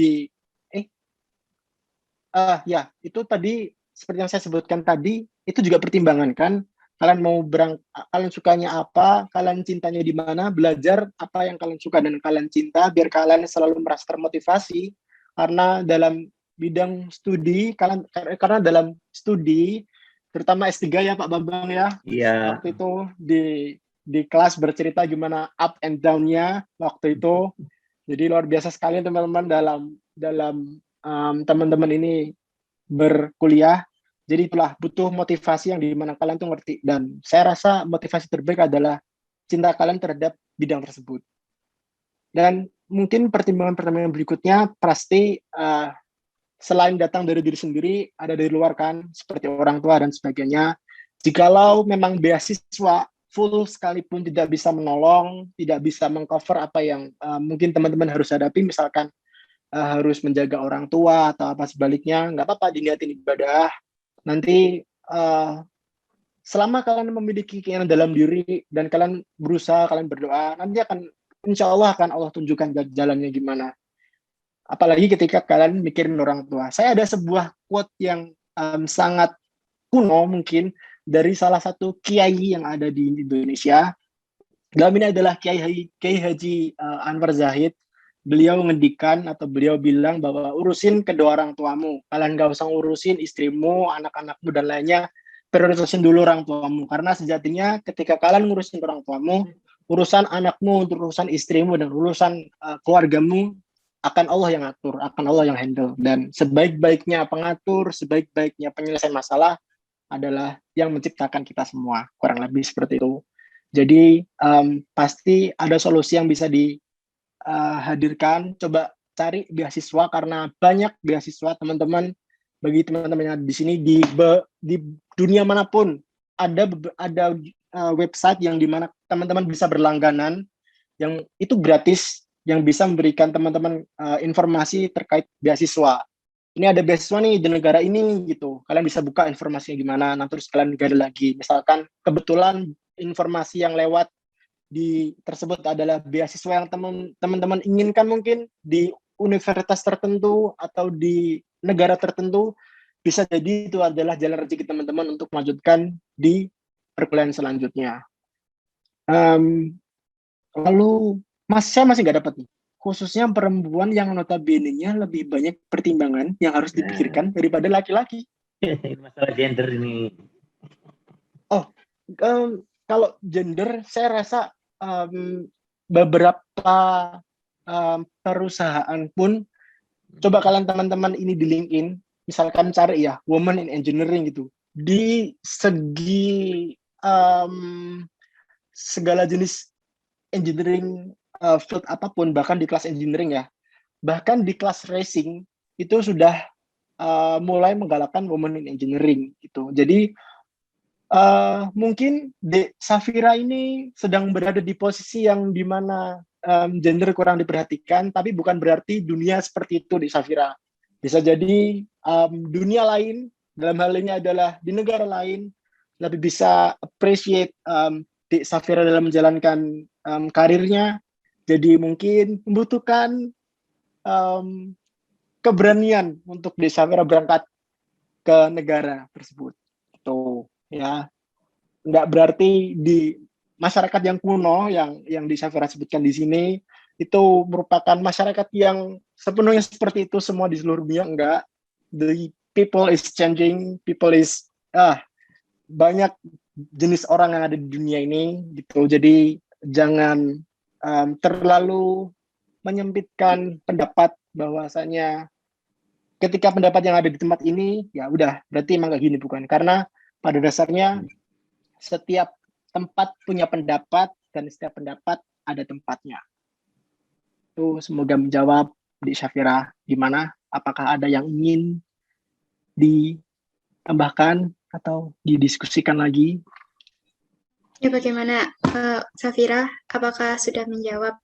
itu tadi seperti yang saya sebutkan tadi, itu juga pertimbangan kan. Kalian mau kalian sukanya apa, kalian cintanya di mana, belajar apa yang kalian suka dan kalian cinta, biar kalian selalu merasa termotivasi. Karena dalam bidang studi, karena dalam studi, terutama S3 ya Pak Bambang ya, Iya. waktu itu di kelas bercerita gimana up and down-nya waktu itu. Jadi luar biasa sekali teman-teman dalam teman-teman ini berkuliah. Jadi itulah butuh motivasi yang dimana kalian tuh ngerti, dan saya rasa motivasi terbaik adalah cinta kalian terhadap bidang tersebut. Dan mungkin pertimbangan berikutnya pasti selain datang dari diri sendiri, ada dari luar kan, seperti orang tua dan sebagainya. Jikalau memang beasiswa full sekalipun tidak bisa menolong, tidak bisa mengcover apa yang mungkin teman-teman harus hadapi, misalkan harus menjaga orang tua atau apa sebaliknya, nggak apa-apa, diniatin ibadah. Nanti selama kalian memiliki keinginan dalam diri dan kalian berusaha, kalian berdoa, nanti insya Allah akan Allah tunjukkan jalannya gimana. Apalagi ketika kalian mikirin orang tua. Saya ada sebuah quote yang sangat kuno mungkin dari salah satu kiai yang ada di Indonesia. Dalam ini adalah Kiai Haji Anwar Zahid. Beliau ngendikan atau beliau bilang bahwa urusin kedua orang tuamu. Kalian gak usah urusin istrimu, anak-anakmu dan lainnya. Prioritasin dulu orang tuamu. Karena sejatinya ketika kalian ngurusin orang tuamu, urusan anakmu, urusan istrimu dan urusan keluargamu akan Allah yang atur, akan Allah yang handle. Dan sebaik-baiknya pengatur, sebaik-baiknya penyelesaian masalah adalah yang menciptakan kita semua, kurang lebih seperti itu. Jadi pasti ada solusi yang bisa dihadirkan. Coba cari beasiswa, karena banyak beasiswa teman-teman. Bagi teman-teman yang ada di sini di dunia manapun ada website yang dimana teman-teman bisa berlangganan, yang itu gratis, yang bisa memberikan teman-teman informasi terkait beasiswa. Ini ada beasiswa nih di negara ini gitu. Kalian bisa buka informasinya gimana, nanti terus kalian gali lagi. Misalkan kebetulan informasi yang lewat di tersebut adalah beasiswa yang teman-teman inginkan, mungkin di universitas tertentu atau di negara tertentu, bisa jadi itu adalah jalan rezeki teman-teman untuk melanjutkan di perkuliahan selanjutnya. Lalu saya masih nggak dapat nih, khususnya perempuan yang notabene-nya lebih banyak pertimbangan yang harus dipikirkan daripada laki-laki. Masalah gender ini. Kalau gender, saya rasa beberapa perusahaan pun, coba kalian teman-teman ini di LinkedIn, misalkan cari ya woman in engineering gitu, di segi segala jenis engineering field apapun, bahkan di kelas engineering ya, bahkan di kelas racing itu sudah mulai menggalakkan woman in engineering gitu. Jadi mungkin Dek Safira ini sedang berada di posisi yang dimana gender kurang diperhatikan, tapi bukan berarti dunia seperti itu Dek Safira. Bisa jadi dunia lain, dalam hal ini adalah di negara lain, lebih bisa appreciate Dek Safira dalam menjalankan karirnya. Jadi mungkin membutuhkan keberanian untuk Dek Safira berangkat ke negara tersebut. Tuh. Ya, nggak berarti di masyarakat yang kuno yang di Safira sebutkan di sini itu merupakan masyarakat yang sepenuhnya seperti itu semua di seluruh dunia. Enggak, the people is changing, people is banyak jenis orang yang ada di dunia ini gitu. Jadi jangan terlalu menyempitkan pendapat bahwasanya ketika pendapat yang ada di tempat ini ya udah berarti emang kayak gini, bukan. Karena pada dasarnya setiap tempat punya pendapat dan setiap pendapat ada tempatnya. Itu semoga menjawab di Safira. Gimana? Apakah ada yang ingin ditambahkan atau didiskusikan lagi? Ya, bagaimana Safira? Apakah sudah menjawab?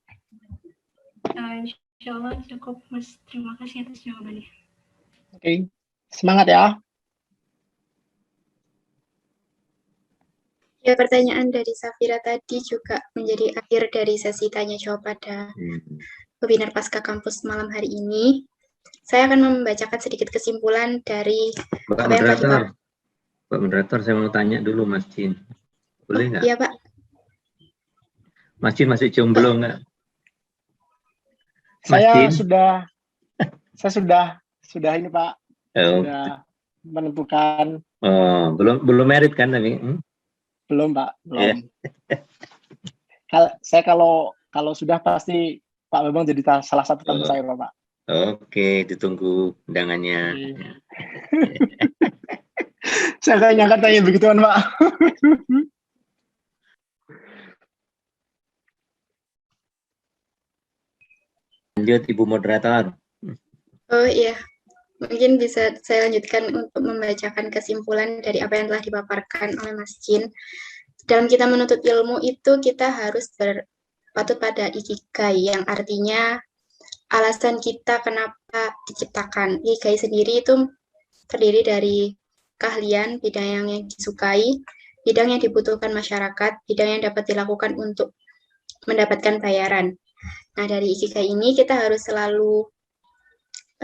Insya Allah cukup, Mas. Terima kasih atas jawabannya. Oke, semangat ya. Ya, pertanyaan dari Safira tadi juga menjadi akhir dari sesi tanya jawab pada webinar Pasca Kampus malam hari ini. Saya akan membacakan sedikit kesimpulan dari Pak Moderator, saya mau tanya dulu Mas Jin. Boleh nggak? Iya, Pak. Mas Jin masih jomblo nggak? Saya sudah ini Pak. Sudah menentukan. Belum merit kan tapi? Belum Pak, belum. Saya kalau sudah pasti Pak Bambang jadi salah satu tamu saya Pak. Oke, ditunggu undangannya. Saya nggak nyangka tanya begituan Pak. Lanjut Ibu Moderator. Oh iya, mungkin bisa saya lanjutkan untuk membacakan kesimpulan dari apa yang telah dipaparkan oleh Mas Jin. Dalam kita menuntut ilmu itu kita harus berpatut pada ikigai, yang artinya alasan kita kenapa diciptakan. Ikigai sendiri itu terdiri dari keahlian, bidang yang disukai, bidang yang dibutuhkan masyarakat, bidang yang dapat dilakukan untuk mendapatkan bayaran. Nah, dari ikigai ini kita harus selalu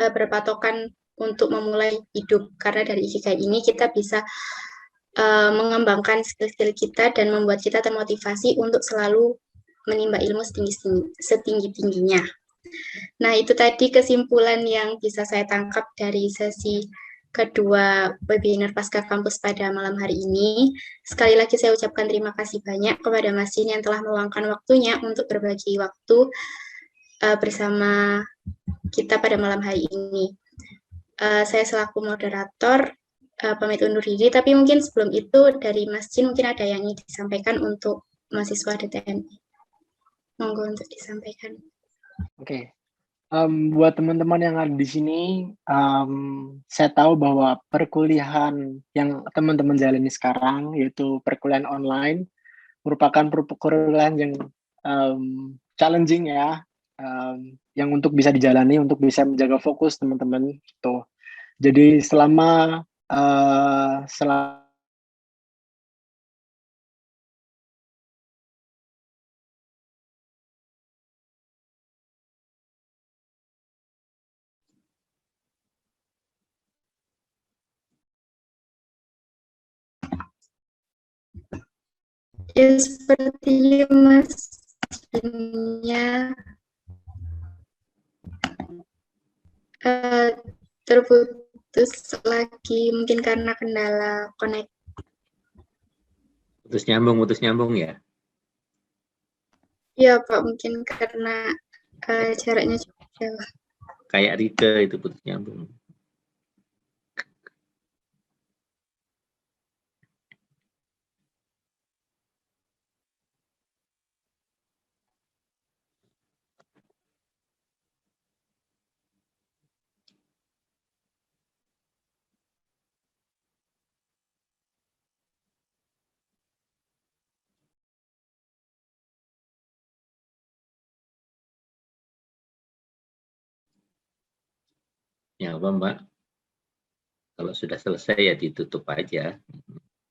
berpatokan untuk memulai hidup, karena dari ikigai ini kita bisa mengembangkan skill-skill kita dan membuat kita termotivasi untuk selalu menimba ilmu setinggi-tingginya. Nah, itu tadi kesimpulan yang bisa saya tangkap dari sesi kedua webinar Pasca Kampus pada malam hari ini. Sekali lagi saya ucapkan terima kasih banyak kepada Mas Jin yang telah meluangkan waktunya untuk berbagi waktu bersama kita pada malam hari ini. Saya selaku moderator pamit undur diri, tapi mungkin sebelum itu dari Mas Jin mungkin ada yang ingin disampaikan untuk mahasiswa DTMI. Monggo untuk disampaikan. Oke. Buat teman-teman yang ada di sini, saya tahu bahwa perkuliahan yang teman-teman jalani sekarang, yaitu perkuliahan online, merupakan perkuliahan yang challenging ya, yang untuk bisa dijalani, untuk bisa menjaga fokus teman-teman. Gitu. Jadi selama ya sepertinya Mas Jinnya terputus lagi, mungkin karena kendala connect. Putus nyambung ya? Iya Pak, mungkin karena jaraknya cukup jauh. Kayak Rike itu putus nyambung. Ya apa Mbak? Kalau sudah selesai ya ditutup aja.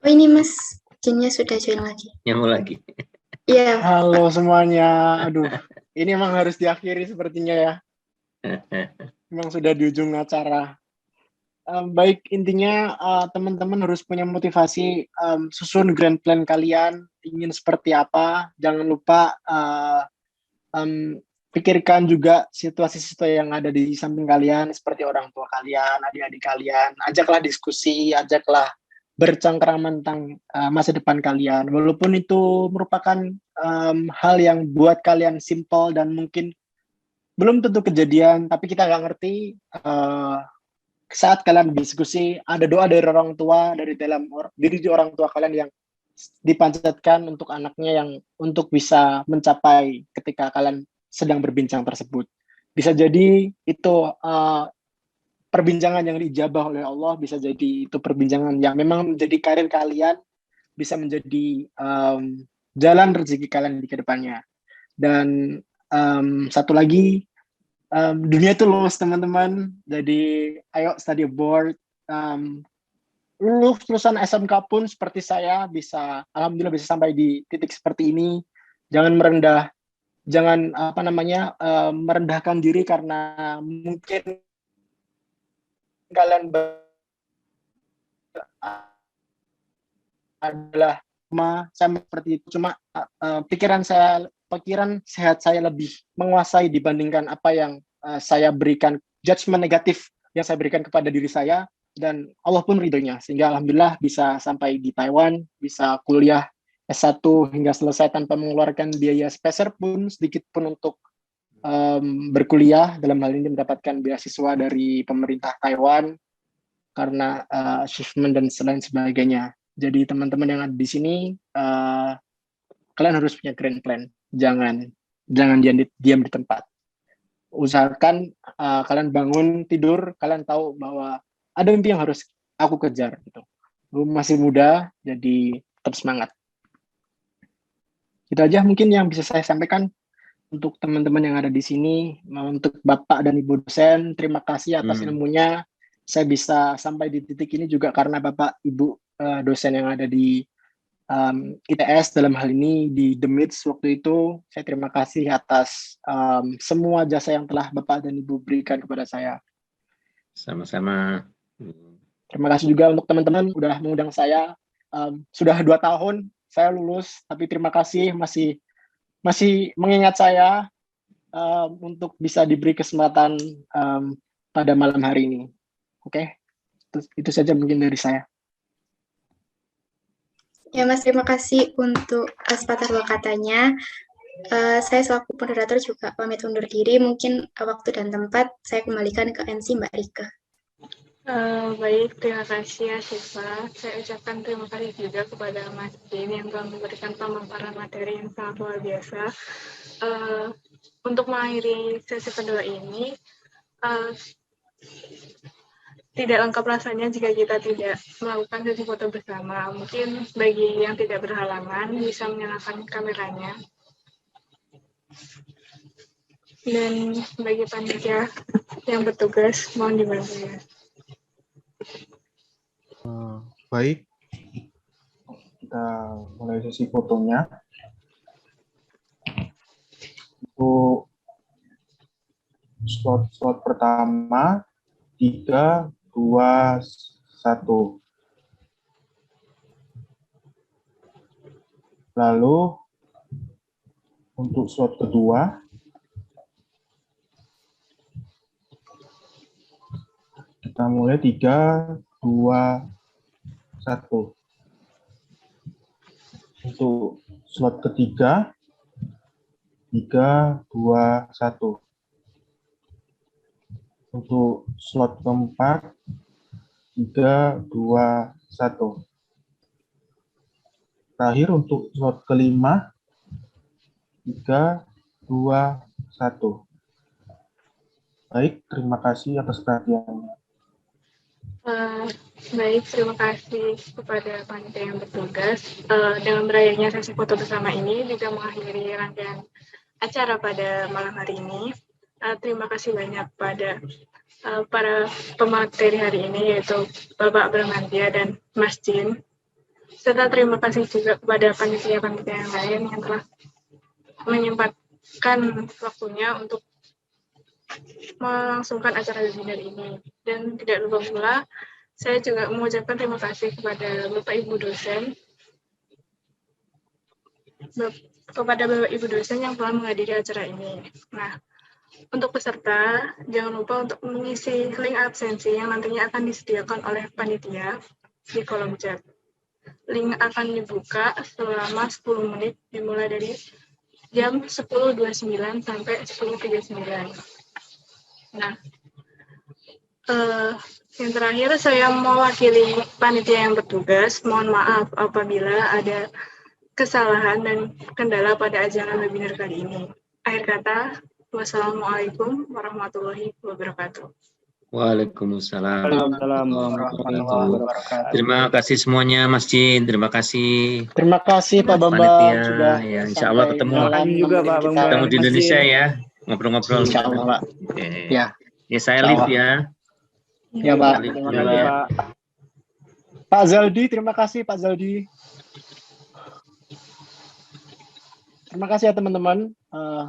Oh ini Mas Jinnya sudah join lagi. Nyambung lagi. Iya. Halo semuanya. Aduh, ini emang harus diakhiri sepertinya ya. Memang sudah di ujung acara. Baik, intinya teman-teman harus punya motivasi, susun grand plan kalian, ingin seperti apa. Jangan lupa pikirkan juga situasi-situasi yang ada di samping kalian, seperti orang tua kalian, adik-adik kalian. Ajaklah diskusi, ajaklah bercengkrama tentang masa depan kalian. Walaupun itu merupakan hal yang buat kalian simple dan mungkin belum tentu kejadian, tapi kita nggak ngerti saat kalian diskusi, ada doa dari orang tua, dari dalam diri orang tua kalian yang dipanjatkan untuk anaknya yang untuk bisa mencapai ketika kalian sedang berbincang tersebut. Bisa jadi itu perbincangan yang diijabah oleh Allah, bisa jadi itu perbincangan yang memang menjadi karir kalian, bisa menjadi jalan rezeki kalian di kedepannya. Dan satu lagi, dunia itu luas teman-teman, jadi ayo study abroad. Lulusan SMK pun seperti saya bisa, alhamdulillah bisa sampai di titik seperti ini. Jangan merendahkan diri karena mungkin kalian adalah sama seperti itu. Cuma pikiran sehat saya lebih menguasai dibandingkan apa yang saya berikan, judgement negatif yang saya berikan kepada diri saya, dan Allah pun ridhonya, sehingga alhamdulillah bisa sampai di Taiwan, bisa kuliah S1 hingga selesai tanpa mengeluarkan biaya sepeser pun, sedikit pun untuk berkuliah, dalam hal ini mendapatkan beasiswa dari pemerintah Taiwan karena achievement dan lain sebagainya. Jadi teman-teman yang ada di sini, kalian harus punya grand plan. Jangan diam di tempat. Usahakan kalian bangun tidur, kalian tahu bahwa ada mimpi yang harus aku kejar. Gitu. Lu masih muda, jadi tetap semangat. Itu aja mungkin yang bisa saya sampaikan untuk teman-teman yang ada di sini. Untuk Bapak dan Ibu dosen, terima kasih atas ilmunya. Saya bisa sampai di titik ini juga karena Bapak Ibu dosen yang ada di ITS, dalam hal ini di The Midst waktu itu. Saya terima kasih atas semua jasa yang telah Bapak dan Ibu berikan kepada saya. Sama-sama. Terima kasih juga untuk teman-teman sudah mengundang saya. Sudah 2 tahun saya lulus, tapi terima kasih masih mengingat saya untuk bisa diberi kesempatan pada malam hari ini. Oke, itu saja mungkin dari saya. Ya Mas, terima kasih untuk sepatah dua katanya. Saya selaku moderator juga pamit undur diri. Mungkin waktu dan tempat saya kembalikan ke MC Mbak Rika. Baik, terima kasih ya Syifa. Saya ucapkan terima kasih juga kepada Mas Din yang telah memberikan pemaparan materi yang sangat luar biasa. Untuk mengakhiri sesi kedua ini, tidak lengkap rasanya jika kita tidak melakukan sesi foto bersama. Mungkin bagi yang tidak berhalangan bisa menyalakan kameranya. Dan bagi panitia yang bertugas mohon dibantu ya. Baik, kita mulai sesi fotonya. Untuk slot pertama 3, 2, 1. Lalu untuk slot kedua kita mulai 3, 2, 1. Untuk slot ketiga 3, 2, 1. Untuk slot keempat 3, 2, 1. Terakhir untuk slot kelima 3, 2, 1. Baik, terima kasih atas perhatiannya. Baik, terima kasih kepada panitia yang bertugas. Dengan berakhirnya sesi foto bersama ini juga mengakhiri rangkaian acara pada malam hari ini. Terima kasih banyak pada para pemateri hari ini, yaitu Bapak Bramantia dan Mas Jin. Serta terima kasih juga kepada panitia-panitia yang lain yang telah menyempatkan waktunya untuk melangsungkan acara webinar ini. Dan tidak lupa pula, saya juga mengucapkan terima kasih kepada Bapak Ibu dosen, yang telah menghadiri acara ini. Nah, untuk peserta, jangan lupa untuk mengisi link absensi yang nantinya akan disediakan oleh panitia di kolom chat. Link akan dibuka selama 10 menit, dimulai dari jam 10.29 sampai 10.39. Nah, yang terakhir saya mewakili panitia yang bertugas. Mohon maaf apabila ada kesalahan dan kendala pada acara webinar kali ini. Akhir kata, wassalamualaikum warahmatullahi wabarakatuh. Waalaikumsalam. Warahmatullahi wabarakatuh. Terima kasih semuanya Mas Jin, terima kasih. Terima kasih Pak Bambang Panitia, sudah ya, insya Allah ketemu. Terima kasih juga Pak Bambang. Ketemu di Indonesia ya, ngobrol-ngobrol. Insya Allah Pak. Oke. Ya. Ya saya live ya. Ya Pak. Terima kasih Pak. Pak Zaldi, terima kasih Pak Zaldi. Terima kasih ya teman-teman.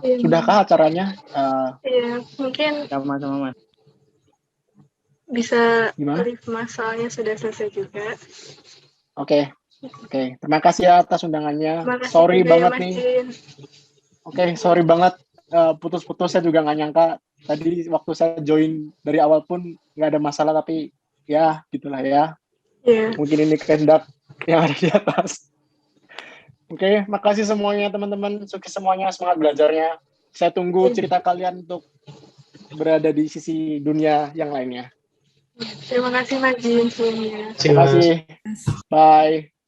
Sudahkah acaranya? Iya, mungkin Sama-sama Mas. bisa Gimana? live Mas, soalnya sudah selesai juga. Oke. Terima kasih ya atas undangannya. Terima kasih Sorry juga banget ya, Mas nih. Jin. Oke, sorry banget. Putus-putus saya juga nggak nyangka. Tadi waktu saya join dari awal pun nggak ada masalah, tapi ya gitulah ya. Iya. Mungkin ini kehendak yang ada di atas. Oke, makasih semuanya teman-teman. Sukses semuanya, semangat belajarnya. Saya tunggu cerita kalian untuk berada di sisi dunia yang lainnya. Terima kasih Mas Jin sebelumnya. Terima kasih. Bye.